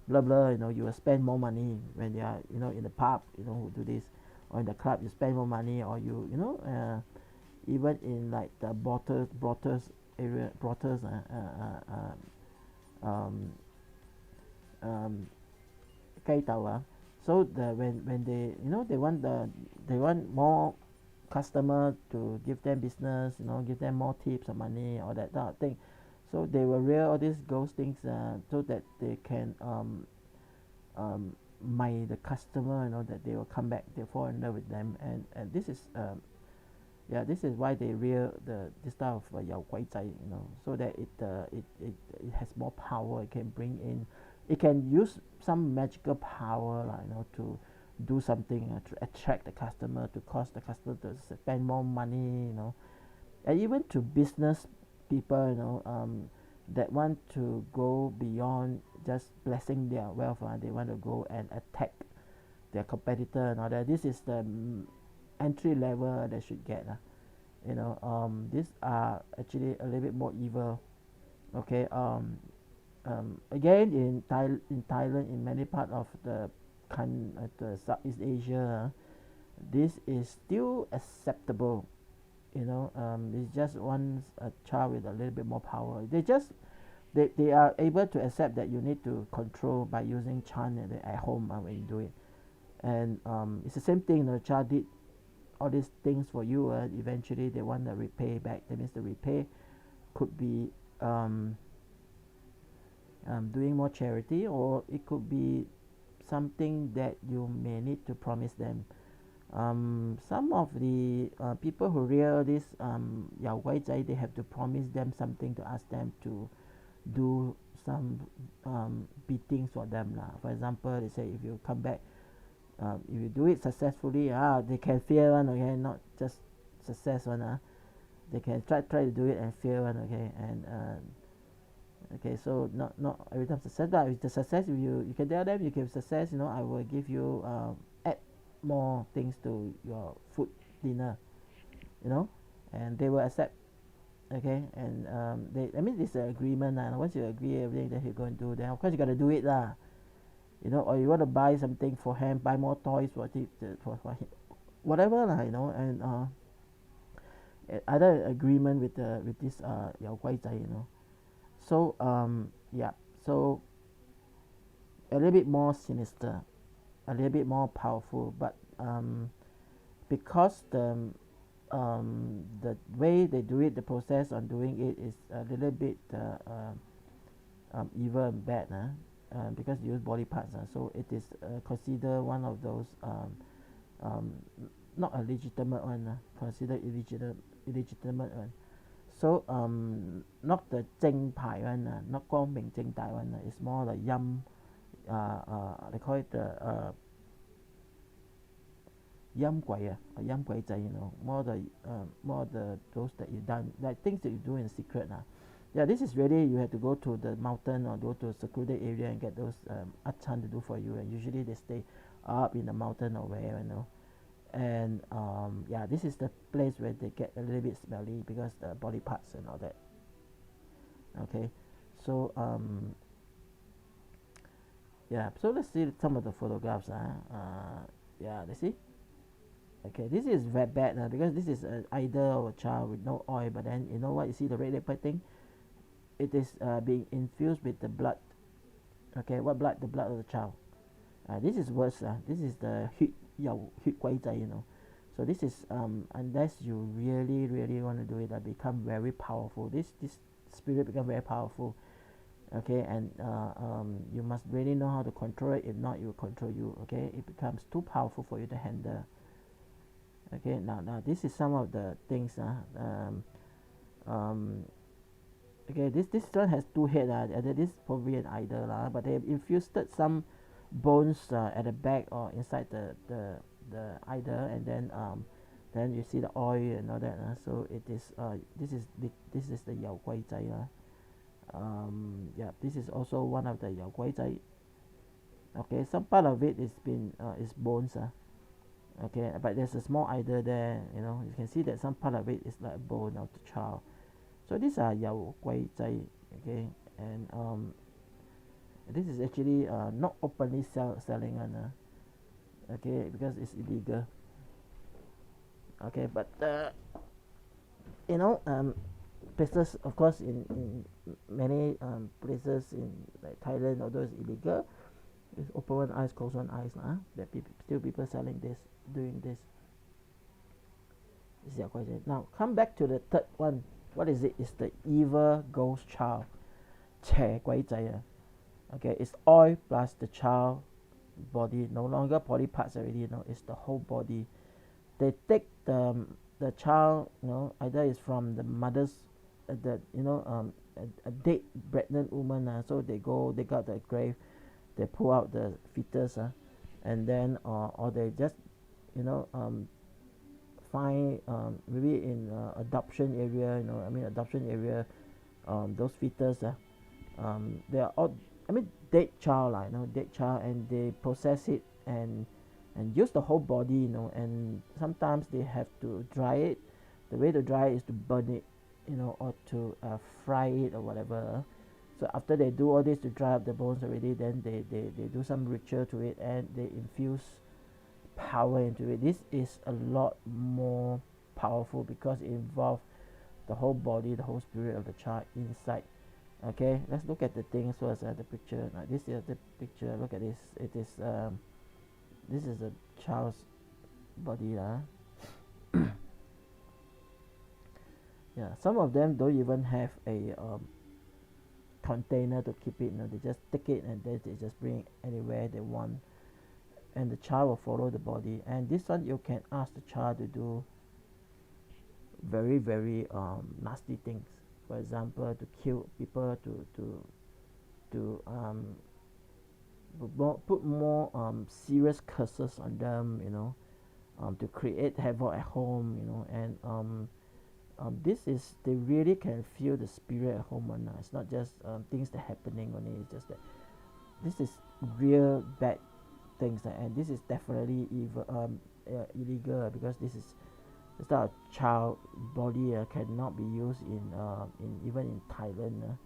blah blah. You will spend more money when they are in the pub. Who do this, or in the club you spend more money, or you know, even in like the brothels area, brothels, um, um, so when they, you know, they want more customer to give them business, you know, give them more tips or money or that type of thing. So they will rear all these ghost things, so that they can my the customer, you know, that they will come back, they fall in love with them, and this is yeah, this is why they rear this type of 妖怪仔, you know, so that it has more power. It can bring in, it can use some magical power, like, you know, to do something, to attract the customer, to cause the customer to spend more money, you know, and even to business people, you know, that want to go beyond just blessing their wealth. They want to go and attack their competitor and all that. This is the entry level they should get. You know, these are actually a little bit more evil. Okay. Again, in Thailand, in many parts of the Southeast Asia, this is still acceptable. You know, it's just one child with a little bit more power. They are able to accept that you need to control by using chant at home when you do it. And it's the same thing. The child did all these things for you. Eventually, they want to repay back. That means the repay could be doing more charity, or it could be something that you may need to promise them. Some of the people who rear this Yao Guai Zai, they have to promise them something, to ask them to do some beatings for them. For example, they say if you come back, if you do it successfully, they can fear one, okay, not just success one. They can try to do it and fail one, okay, and okay, so not every time success, but with the success, if you can tell them you give success, you know, I will give you add more things to your food dinner, you know, and they will accept. Okay, and I mean, it's an agreement, and once you agree everything that you're going to do, then of course you got to do it, you know, or you want to buy something for him, buy more toys for him, whatever, you know, and other agreement with this Yao Guai Zai, you know. So yeah, so a little bit more sinister, a little bit more powerful, but because the way they do it, the process on doing it is a little bit evil and bad, because they use body parts, so it is considered one of those um, not a legitimate one, considered illegitimate one. So not the 正牌 one, not 光明正大 one, it's more the they call it the 陰鬼, or 陰鬼仔, you know, more the those that you done, like things that you do in secret. Yeah, this is really, you have to go to the mountain or go to a secluded area and get those achan to do for you, and usually they stay up in the mountain or where, you know. And yeah, this is the place where they get a little bit smelly because the body parts and all that. Okay, so yeah, so let's see some of the photographs. Yeah, let's see. Okay, this is very bad because this is an idol of a child with no oil, but then you know what, you see the red leopard thing, it is being infused with the blood. Okay, what blood? The blood of the child. This is worse. This is the血鬼仔, you know. So this is unless you really want to do it, become very powerful. This spirit become very powerful. Okay, and you must really know how to control it. If not, it will control you. Okay, it becomes too powerful for you to handle. Okay, now this is some of the things. Okay, this one has two heads. This is probably an idol, but they have infused some bones at the back or inside the idol, and then you see the oil and all that. So it is this is the Yao Guai Zai. Yeah, this is also one of the Yao Guai Zai. Okay, some part of it is bones. Okay, but there's a small idol there, you know, you can see that some part of it is like a bone of the child. So these are Yao Guai Zai. Okay, and this is actually not openly selling one, okay, because it's illegal. Okay, but you know, places, of course, in many places in like Thailand, although it's illegal, it's open one eyes, close one eyes, that still people selling this, doing this. This is your question. Now come back to the third one. What is it? It's the evil ghost child. 邪鬼仔啊. Okay, it's oil plus the child body, no longer body parts already, it's the whole body. They take the child, either it's from the mother's, a dead pregnant woman, so they got the grave, they pull out the fetus, and then or they just, find maybe in adoption area, adoption area, those fetus, they are all, dead child, dead child, and they process it and use the whole body, and sometimes they have to dry it. The way to dry it is to burn it, or to fry it or whatever. So after they do all this to dry up the bones already, then they do some ritual to it, and they infuse power into it. This is a lot more powerful because it involves the whole body, the whole spirit of the child inside. Okay, let's look at the things first. The picture. Now, this is the picture. Look at this. It is this is a child's body. Yeah, some of them don't even have a container to keep it. They just take it and then they just bring it anywhere they want, and the child will follow the body. And this one, you can ask the child to do very, very nasty things. For example, to kill people, to put more serious curses on them, to create havoc at home, and this is, they really can feel the spirit at home. It's not just things that happening only. It's just that this is real bad things, and this is definitely evil, illegal, because this is a child body, cannot be used in even in Thailand.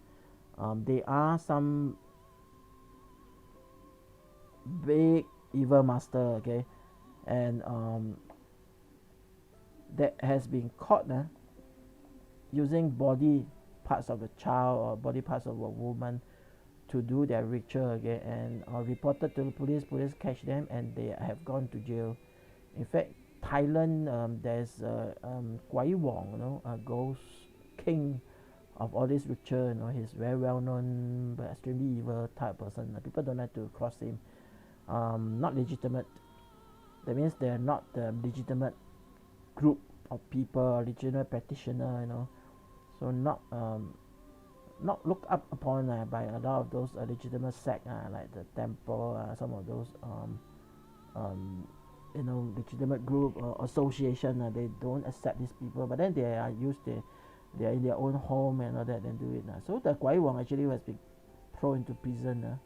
There are some big evil master, okay, and that has been caught using body parts of the child or body parts of a woman to do their ritual, okay, and reported to the police. Police catch them and they have gone to jail. In fact, Thailand, there's Kwai Wong, a ghost king of all this ritual. He's very well known but extremely evil type person. People don't like to cross him. Not legitimate. That means they're not the legitimate group of people, legitimate practitioner. So not looked up upon by a lot of those legitimate sects, like the temple, some of those legitimate group or association. They don't accept these people, but then they are in their own home and all that, and do it. So the Kwai Wong actually has been thrown into prison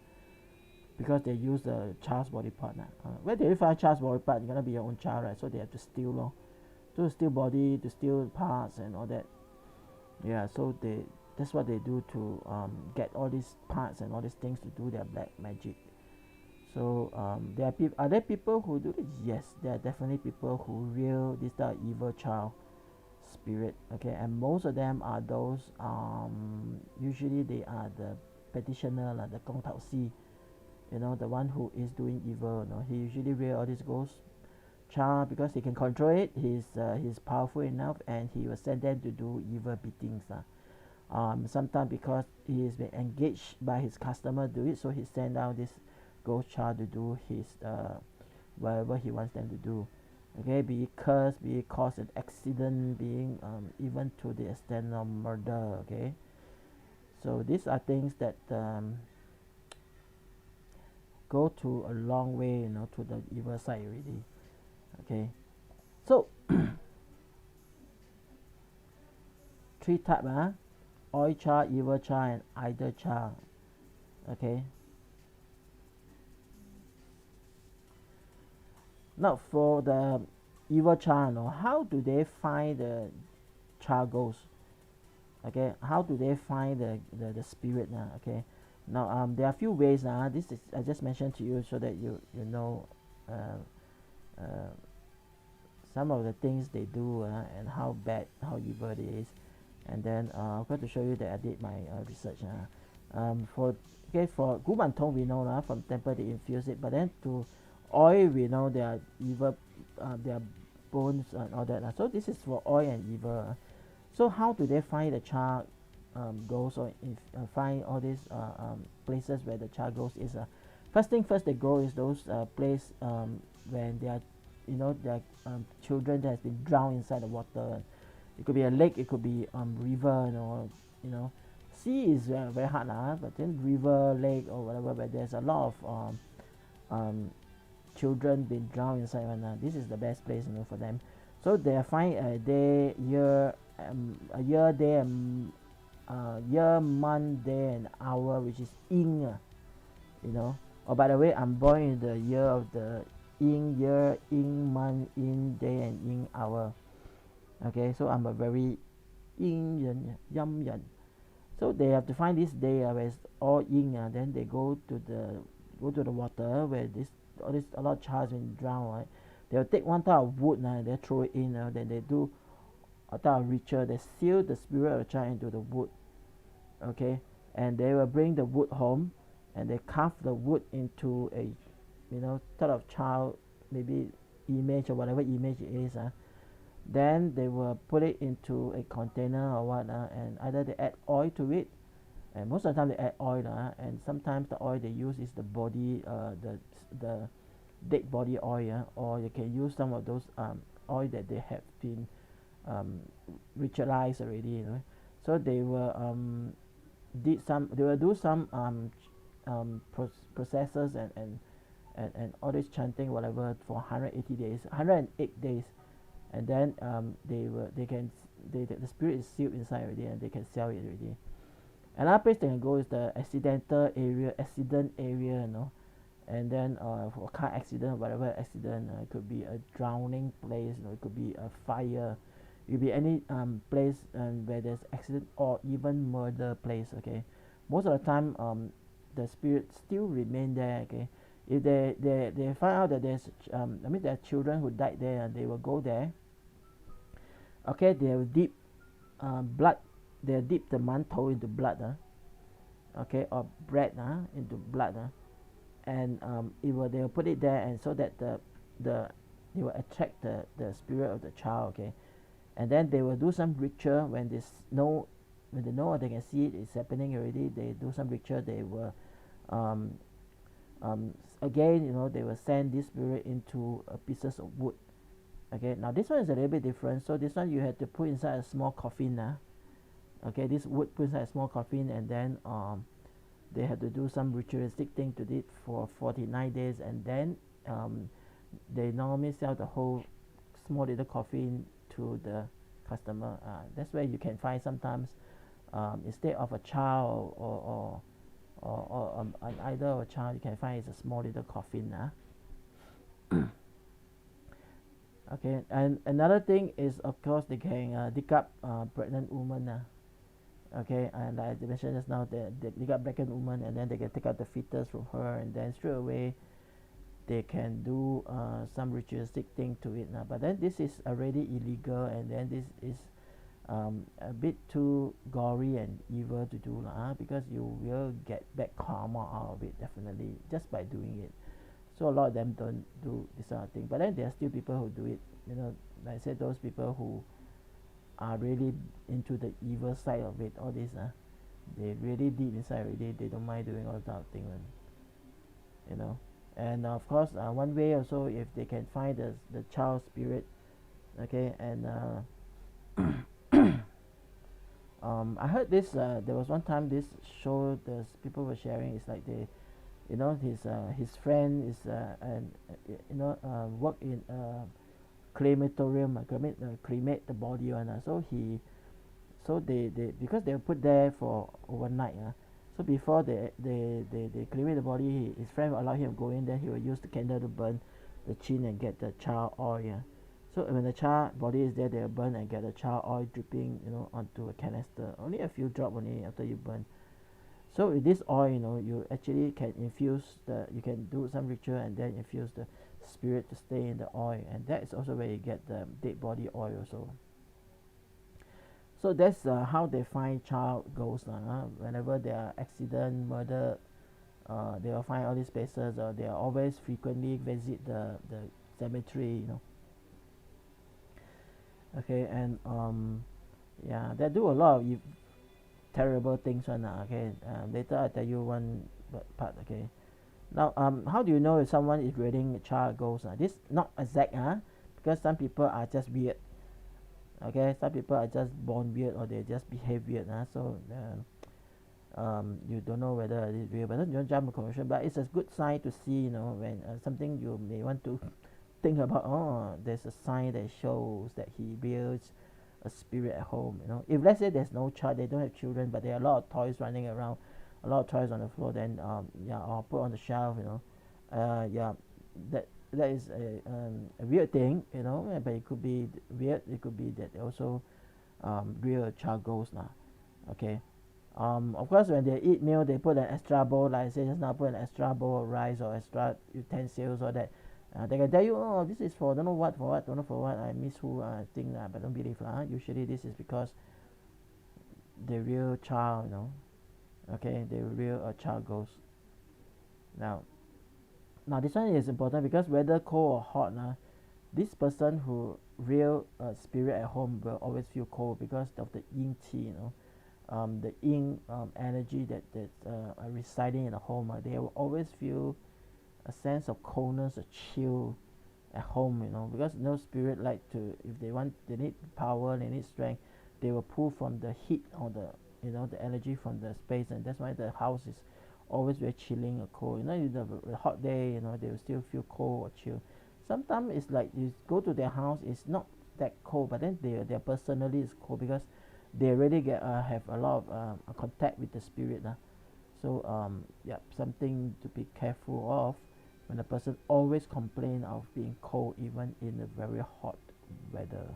because they use the child's body part. Where they find child's body part, it's gonna be your own child, right? So they have to steal, to steal body, to steal parts and all that. Yeah, so that's what they do to get all these parts and all these things to do their black magic. So are there people who do this? Yes, there are definitely people who real this evil child spirit. Okay, and most of them are those usually they are the petitioner, like the Gong Tao Si, the one who is doing evil. He usually real all these ghosts child because he can control it. He's powerful enough, and he will send them to do evil beatings. Sometimes because he has been engaged by his customer do it, so he send out this ghost child to do his whatever he wants them to do. Okay, be it curse, be it cause an accident, being even to the extent of murder. Okay, so these are things that go to a long way, to the evil side already. Okay, so 3 types, oil child, evil child, and idle child. Okay, now for the evil child, how do they find the child ghost? Okay, how do they find the spirit? Okay, now there are a few ways. This is, I just mentioned to you so that you know some of the things they do and how bad, how evil it is. And then I'm going to show you that I did my research. For Guban Tong we know from temple they infuse it, but then to oil we know they are evil, their bones and all that. So this is for oil and evil. So how do they find the child goes, or find all these places where the child goes? Is first thing first they go is those place when they are, their children that has been drowned inside the water. It could be a lake, it could be river, sea is very hard, but then river, lake, or whatever, where there's a lot of children being drowned inside one. This is the best place, for them. So they find a day, year, day, year, month, day, and hour, which is Ing, Oh, by the way, I'm born in the year of the Ing year, Ing month, Ing day, and Ing hour. Okay, so I'm a very Yin Yan. So they have to find this day where it's all Yin. Then they go to the water where a lot of children been drowned. Right? They'll take one type of wood they throw it in. Then they do a type of ritual. They seal the spirit of the child into the wood. Okay, and they will bring the wood home, and they carve the wood into a type of child, maybe image or whatever image it is. Then they will put it into a container or what, and either they add oil to it, and most of the time they add oil, and sometimes the oil they use is the body, the dead body oil, or you can use some of those oil that they have been ritualized already. So they will do some processes and all this chanting whatever for 180 days, 108 days. And then the spirit is sealed inside already, and they can sell it already. Another place they can go is the accident area, and then for car accident or whatever accident, it could be a drowning place, it could be a fire, it could be any place where there's accident or even murder place. Okay, most of the time the spirit still remain there. Okay, if they find out that there's there are children who died there, and they will go there. Okay, they will dip blood. They dip the mantou into blood, okay, or bread into blood, and they will put it there, and so that they will attract the spirit of the child. Okay, and then they will do some ritual when they know or they can see it is happening already. They do some ritual. They will again, they will send this spirit into pieces of wood. Okay, now this one is a little bit different. So this one you have to put inside a small coffin. Okay, this wood put inside a small coffin, and then they have to do some ritualistic thing to it for 49 days, and then they normally sell the whole small little coffin to the customer. That's where you can find sometimes instead of a child or an idol of a child, you can find it's a small little coffin. Okay, and another thing is, of course, they can dig up pregnant woman. Okay, and like I mentioned just now, they dig up pregnant woman, and then they can take out the fetus from her, and then straight away they can do some ritualistic thing to it. But then this is already illegal, and then this is a bit too gory and evil to do, because you will get bad karma out of it, definitely, just by doing it. So a lot of them don't do this sort of thing, but then there are still people who do it. Like I said, those people who are really into the evil side of it, all this, they really deep inside already. They don't mind doing all that of thing, And of course, one way also, if they can find the child spirit, okay, and I heard this. There was one time this show the people were sharing. It's like they, his friend is work in crematorium, cremate the body one. So they because they were put there for overnight. So before they cremate the body, his friend will allow him to go in there. He will use the candle to burn the chin and get the child oil. So when the child body is there, they will burn and get the child oil dripping, onto a canister. Only a few drop only after you burn. So with this oil, you actually can you can do some ritual and then infuse the spirit to stay in the oil, and that is also where you get the dead body oil also. So that's how they find child ghosts. Whenever there are accident, murder, they will find all these places, or they are always frequently visit the cemetery, Okay, and yeah, they do a lot of terrible things one. Okay, later I tell you one part. Okay, now how do you know if someone is reading a child ghost? This not exact, because some people are just weird. Okay, some people are just born weird or they just behave weird. So you don't know whether it is real, but don't jump to conclusion. But it's a good sign to see, when something you may want to think about. Oh, there's a sign that shows that he builds a spirit at home. If let's say there's no child, they don't have children, but there are a lot of toys running around, a lot of toys on the floor, then yeah, I'll put on the shelf. Yeah, that is a weird thing. But it could be weird. It could be that also real child ghosts now. Okay. Of course, when they eat meal, they put an extra bowl, like I said just now, put an extra bowl of rice or extra utensils or that. They can tell you, oh, this is for don't know what, don't know for what, I miss who, thing, but don't believe. Usually this is because the real child, okay, the real child ghost. Now this one is important because whether cold or hot, this person who real spirit at home will always feel cold because of the yin qi, the yin energy that's residing in the home. They will always feel a sense of coldness, a chill at home, because no spirit like to, if they need power, they need strength, they will pull from the heat or the energy from the space, and that's why the house is always very chilling or cold. In the hot day, they will still feel cold or chill. Sometimes it's like you go to their house, it's not that cold, but then their personality is cold because they already have a lot of contact with the spirit. So yeah, something to be careful of when a person always complain of being cold even in a very hot weather.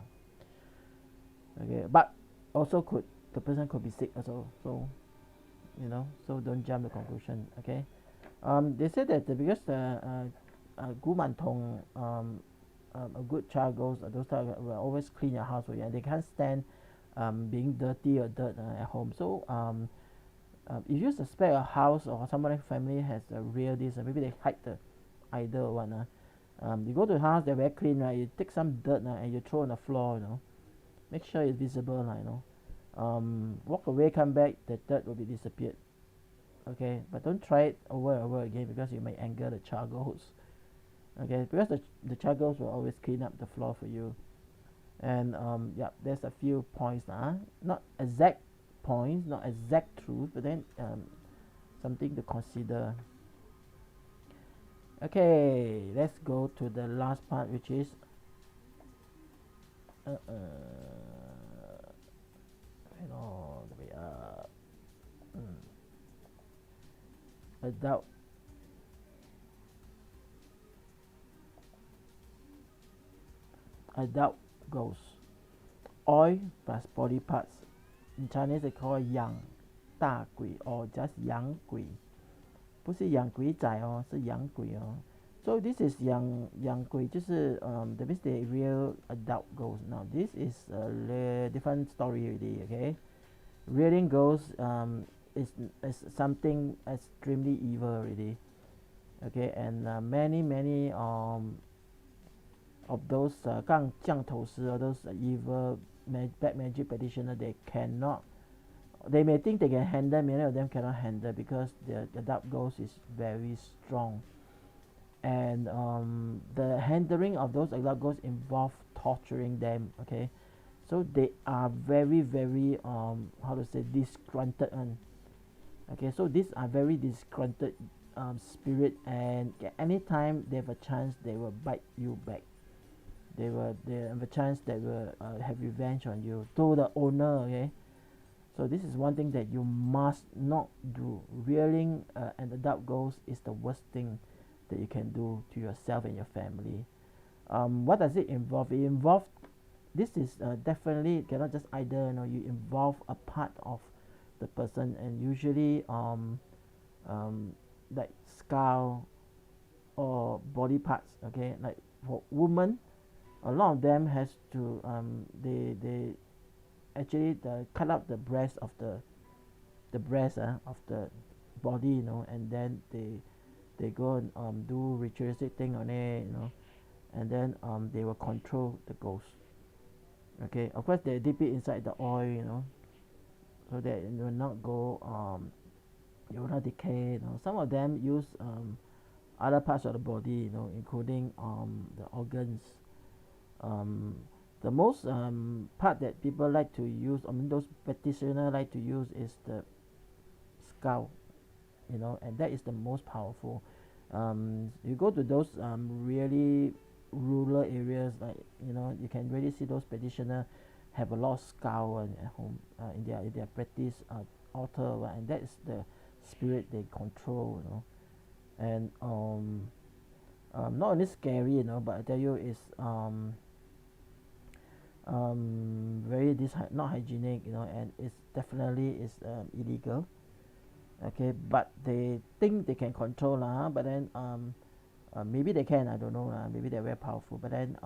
Okay, but also the person could be sick also. So so don't jump to conclusion. Okay, they said that because gu man tong, a good child goes, those type will always clean your house for you, and they can't stand being dirty or dirt at home. So if you suspect a house or somebody's family has a real this, maybe they hide the idol or what, you go to the house, they're very clean, right? You take some dirt and you throw on the floor, make sure it's visible, walk away, come back, the dirt will be disappeared. Okay, but don't try it over and over again because you may anger the child ghost. Okay, because the child ghost will always clean up the floor for you. And yeah, there's a few points, not exact points, not exact truth, but then something to consider. Okay, let's go to the last part, which is adult ghost. Oil plus body parts. In Chinese they call it 养大鬼 or just 养鬼，不是养鬼仔哦，是养鬼哦。So this is 养鬼，就是 that means the real adult ghost. Now this is a different story already. Okay, reading ghosts is something extremely evil already. Okay, and many of those 降头师 or those evil black magic practitioner, they may think they can handle, many of them cannot handle because the dark ghost is very strong, and the handling of those dark ghosts involve torturing them. Okay, so they are very how to say, disgruntled one. Okay, so these are very disgruntled spirit, and anytime they have a chance they will bite you back. They have a chance that will have revenge on you to the owner. Okay, so this is one thing that you must not do. Reeling an adult ghost is the worst thing that you can do to yourself and your family. What does it involve? It involves, this is definitely cannot just either you involve a part of the person, and usually like skull or body parts. Okay, like for women, a lot of them has to they actually cut out the breast of the breast of the body, you know, and then they go and do ritualistic thing on it, you know, and then they will control the ghost. Okay, of course they dip it inside the oil, you know, so that it will not go it will not decay. You know, some of them use other parts of the body, you know, including the organs. Um, the most part that people like to use, I mean, those practitioners like to use is the skull, you know, and that is the most powerful. You go to those really rural areas, like, you know, you can really see those practitioners have a lot of skull at home in their practice altar, and that is the spirit they control, you know. And not only scary, you know, but I tell you, it's very not hygienic, you know, and it's definitely is illegal. Okay, but they think they can control lah, but then maybe they can, I don't know lah, maybe they're very powerful, but then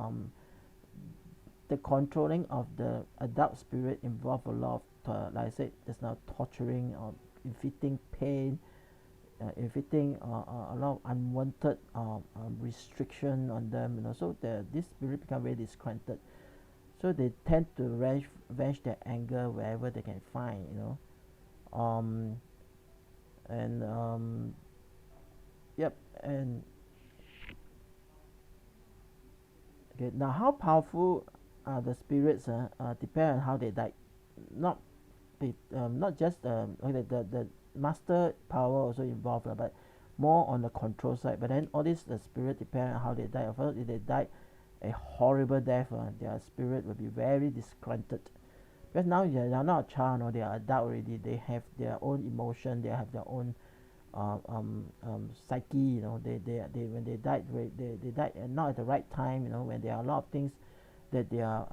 the controlling of the adult spirit involve a lot of like I said just now, torturing or inflicting pain, inflicting a lot of unwanted restriction on them, you know, so this spirit become very disgruntled, so they tend to venge their anger wherever they can find, you know. And yep. And okay, now how powerful are the spirits depend on how they died. Not not just okay, the master power also involved, but more on the control side. But then all this, the spirit depend on how they die. Of course, if they died a horrible death, their spirit will be very disgruntled, because now they are not a child, no, they are adult already. They have their own emotion, they have their own psyche, you know. They when they died, they died and not at the right time, you know, when there are a lot of things that they are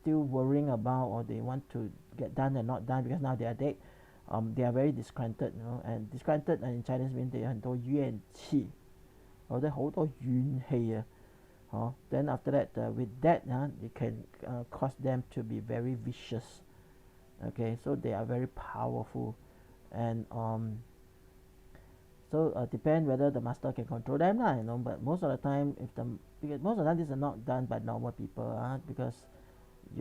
still worrying about, or they want to get done and not done, because now they are dead. They are very disgruntled, you know, and disgruntled in Chinese means they 很多怨气，或者好多怨氣啊。Then after that, with that, it can cause them to be very vicious. Okay, so they are very powerful, and so depend whether the master can control them, you know. But most of the time, because most of the time these are not done by normal people, because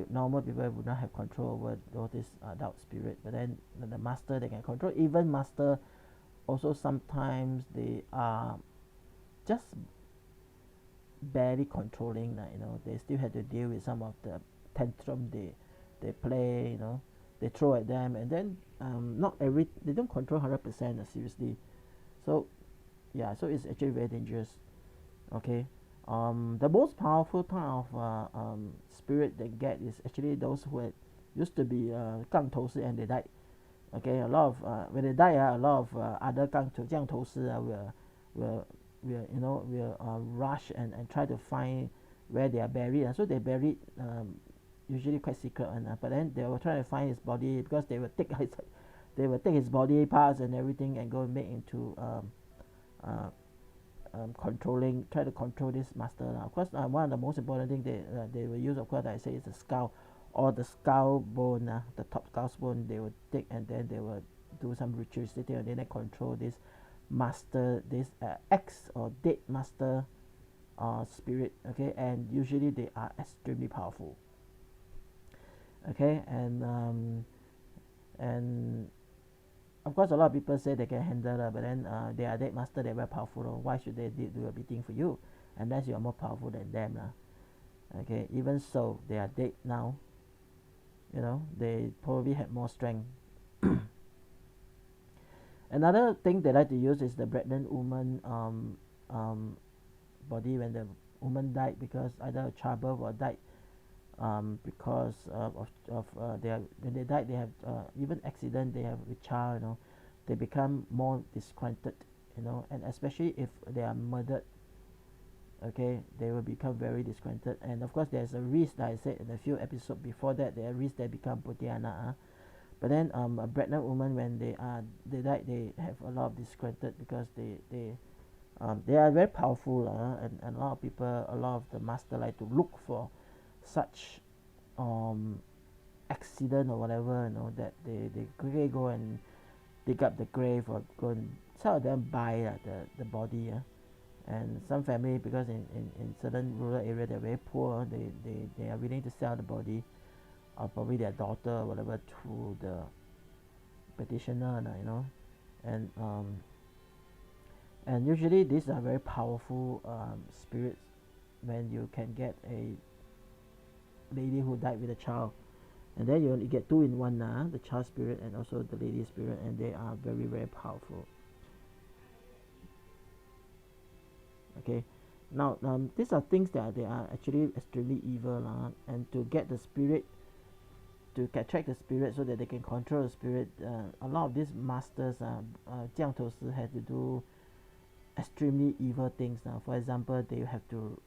normal people would not have control over all this adult spirit. But then the master, they can control. Even master also sometimes they are just barely controlling, you know. They still have to deal with some of the tantrum they play, you know, they throw at them, and then they don't control 100% seriously. So yeah, so it's actually very dangerous. Okay, the most powerful kind of spirit they get is actually those who used to be 杠头师 and they died. Okay, a lot of when they die, a lot of other 降头师 will you know, will rush and try to find where they are buried, so they buried usually quite secret, but then they will try to find his body, because they will take his body parts and everything and go and make into try to control this master. Of course, one of the most important thing they will use, of course, like I say, is the skull, or the skull bone, the top skull bone. They will take, and then they will do some ritualistic thing, and then they control this master, this ex or dead master spirit. Okay, and usually they are extremely powerful. Okay, and of course, a lot of people say they can handle it, but then they are dead master, they're very powerful. Why should they do a beating for you, unless you are more powerful than them? Okay, even so, they are dead now. You know, they probably had more strength. Another thing they like to use is the pregnant woman body when the woman died, because either childbirth or died because when they died, they have even accident, they have a child, you know, they become more disgruntled, you know, and especially if they are murdered. Okay, they will become very disgruntled, and of course there's a risk, like I said in a few episodes before that, there are risks they become putiana. But then a pregnant woman, when they die, they have a lot of discredited because they are very powerful, and a lot of people, a lot of the master like to look for such accident or whatever, that they quickly go and dig up the grave or go and some of them buy the body. And some family, because in certain rural area they're very poor, they are willing to sell the body or probably their daughter or whatever to the petitioner, and and usually these are very powerful spirits. When you can get a lady who died with a child, and then you only get two in one, the child spirit and also the lady spirit, and they are very, very powerful. Okay, now these are things that they are actually extremely evil, and to get the spirit, to attract the spirit so that they can control the spirit, a lot of these masters, 降头师 had to do extremely evil things. Now, for example, they have to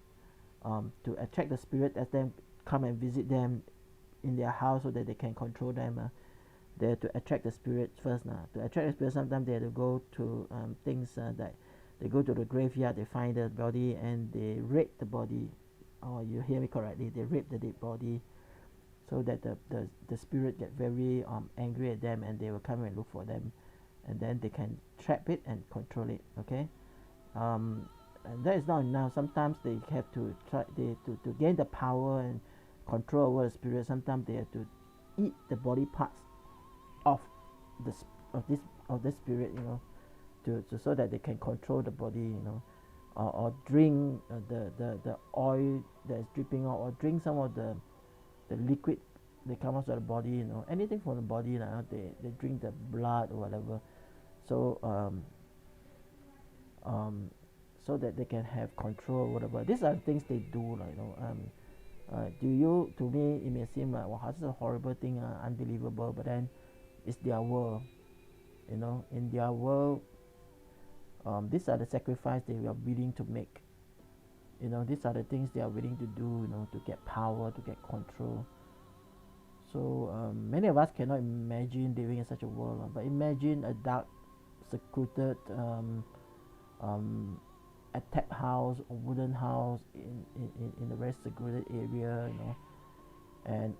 attract the spirit, let them come and visit them in their house so that they can control them. They have to attract the spirit first. To attract the spirit, sometimes they have to go to things that they go to the graveyard, they find the body and they rape the body. Oh, you hear me correctly? They rape the dead body so that the spirit get very angry at them, and they will come and look for them, and then they can trap it and control it. Okay. And that is not enough. Sometimes they have to try to gain the power and control over the spirit. Sometimes they have to eat the body parts of this spirit, to so that they can control the body, or drink the oil that is dripping out, or drink some of the liquid that comes out of the body, anything from the body, they drink the blood or whatever, so so that they can have control or whatever. These are the things they do, to me it may seem like, wow, this is a horrible thing, unbelievable, but then it's their world, in their world. These are the sacrifice they are willing to make. These are the things they are willing to do, to get power, to get control. So many of us cannot imagine living in such a world, but imagine a dark, secluded, attack house or wooden house in a very secluded area, and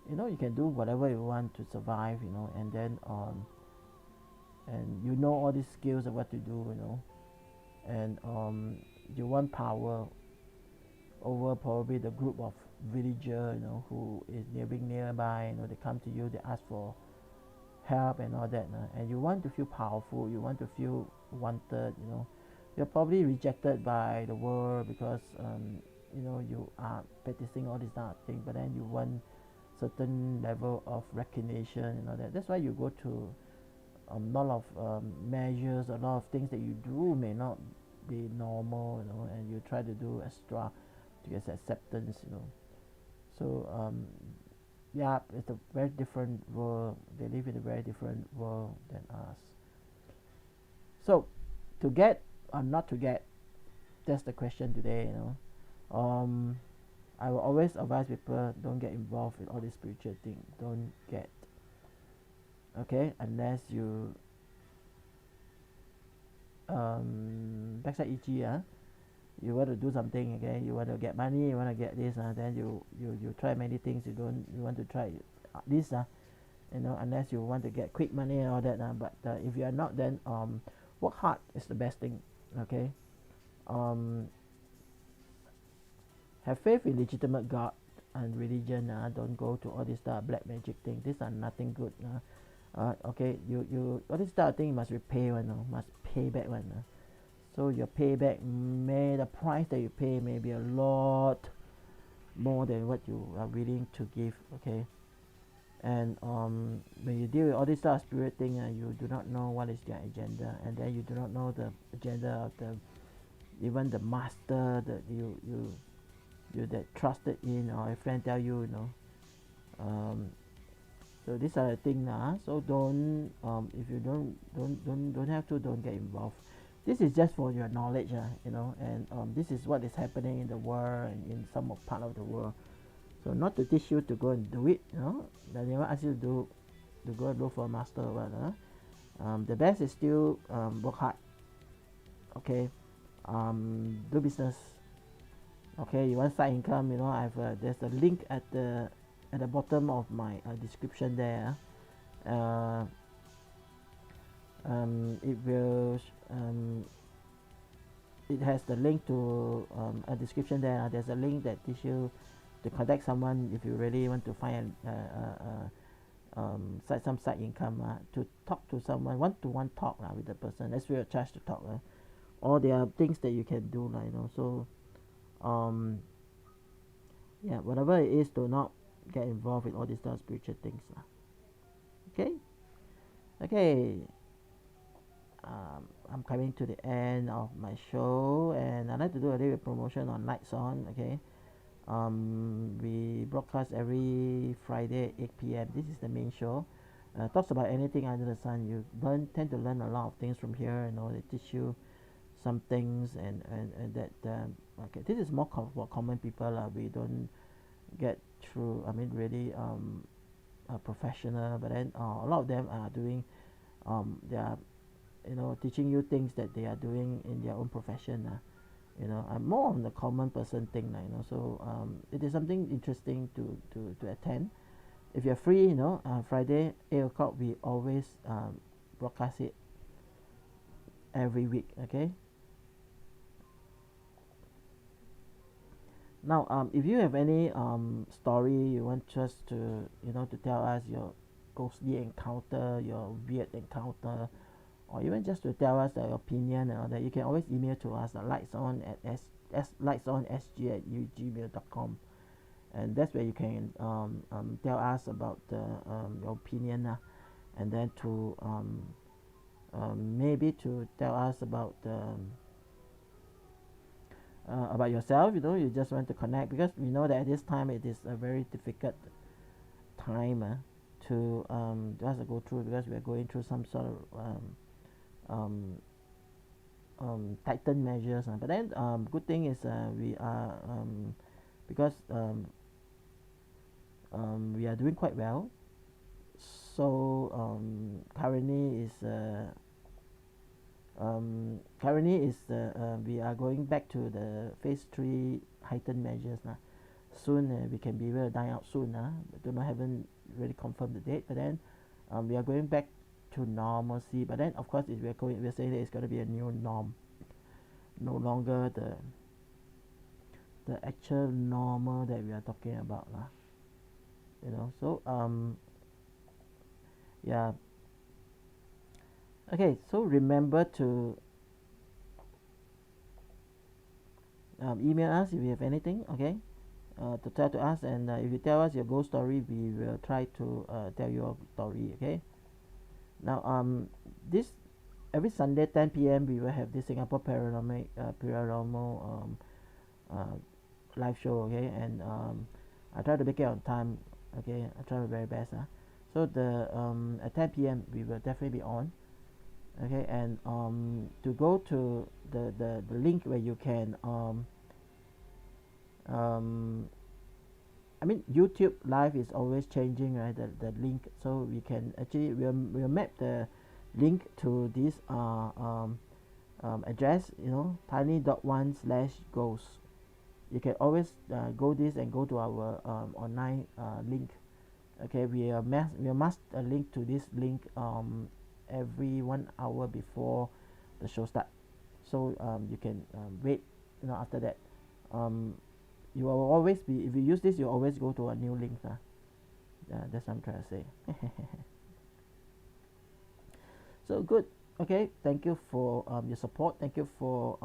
you can do whatever you want to survive, and then and all these skills of what to do, and you want power over probably the group of villager, who is living nearby. They come to you, they ask for help and all that, and you want to feel powerful, you want to feel wanted. You're probably rejected by the world because you are practicing all this kind of thing, but then you want certain level of recognition, that's why you go to a lot of measures, a lot of things that you do may not be normal, and you try to do extra to get acceptance, so yeah, it's a very different world. They live in a very different world than us. So to get or not to get, that's the question today. I will always advise people, don't get involved in all this spiritual thing. Don't get, okay, unless you backside itchy, you want to do something, okay, you want to get money, you want to get this, then you try many things. You want to try this, unless you want to get quick money and all that, but if you are not, then work hard is the best thing. Okay, have faith in legitimate God and religion. Don't go to all this black magic thing. These are nothing good. Okay, you all this type of thing must repay one, must pay back one. So your payback, the price that you pay may be a lot more than what you are willing to give. Okay, and when you deal with all this type of spirit thing, you do not know what is their agenda, and then you do not know the agenda of even the master that you that trusted in, or a friend tell you, so these are the things. So don't if you don't have to, don't get involved. This is just for your knowledge, and this is what is happening in the world and in some part of the world. So not to teach you to go and do it, they never ask you to do to go and look for a master or what. The best is still work hard. Okay, do business. Okay, you want side income, you know, there's a link at the bottom of my description there. It will it has the link to a description there. There's a link that teaches you to contact someone if you really want to find some side income, to talk to someone, one-to-one talk with the person. That's free of charge to talk. Or there are things that you can do, you know. So yeah, whatever it is, do not get involved with all these spiritual things. Okay. I'm coming to the end of my show, and I'd like to do a little promotion on Lights On. Okay, we broadcast every Friday at 8 p.m. This is the main show. Talks about anything under the sun. You tend to learn a lot of things from here. You know, they teach you some things, and that okay, this is more for common people. We don't get through. I mean, really professional, but then a lot of them are doing. They are, you know, teaching you things that they are doing in their own profession. You know, I'm more on the common person thing, you know. So it is something interesting to attend. If you're free, you know, Friday 8 o'clock, we always broadcast it every week. Okay. Now, if you have any story you want us to, you know, to tell us your ghostly encounter, your weird encounter, or even just to tell us your opinion and all that, you can always email to us at lightsonsg@ugmail.com, and that's where you can tell us about your opinion, and then to maybe to tell us about yourself. You know, you just want to connect, because we know that at this time it is a very difficult time to just go through, because we are going through some sort of tightened measures. But then good thing is we are because we are doing quite well. So currently we are going back to the phase 3 heightened measures now. Soon we can be able to dine out soon. Haven't really confirmed the date, but then we are going back to normalcy. But then of course we're saying that it's going to be a new norm, no longer the actual normal that we are talking about, you know. So yeah. Okay, so remember to email us if you have anything, okay, to tell to us, and if you tell us your ghost story, we will try to tell your story. Okay. Now this every Sunday 10 p.m. we will have this Singapore paranormal live show. Okay, and I try to make it on time. Okay, I try my very best. So the at 10 p.m. we will definitely be on. Okay, and to go to the link where you can I mean, YouTube live is always changing, right? The link, so we can actually we'll map the link to this address, you know, tiny.1/ghost. You can always go this and go to our online link. Okay, we must link to this link every 1 hour before the show start, so you can wait, you know, after that. You will always be, if you use this, you always go to a new link. That's what I'm trying to say. So good. Okay, thank you for your support. Thank you for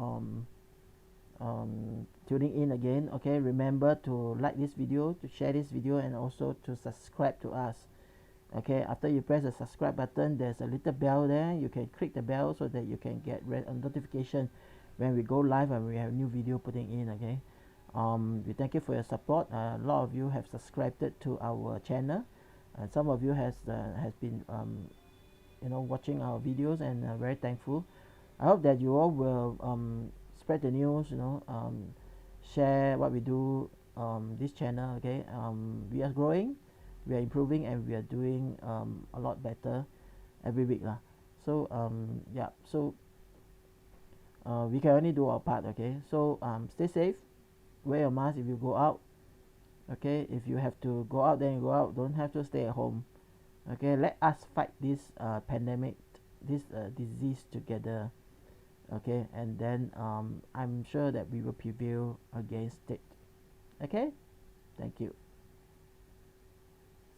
tuning in again. Okay, remember to like this video, to share this video, and also to subscribe to us. Okay, after you press the subscribe button, there's a little bell there. You can click the bell so that you can get a notification when we go live and we have new video putting in. Okay, we thank you for your support. A lot of you have subscribed to our channel, and some of you has been you know, watching our videos, and very thankful. I hope that you all will spread the news, you know, share what we do, this channel. Okay, we are growing. we are improving and we are doing a lot better every week lah. So yeah, so we can only do our part. Okay, so stay safe, wear your mask if you go out. Okay, if you have to go out, then you go out, don't have to stay at home. Okay, let us fight this pandemic, this disease together. Okay, and then I'm sure that we will prevail against it. Okay, thank you,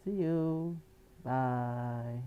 see you, bye.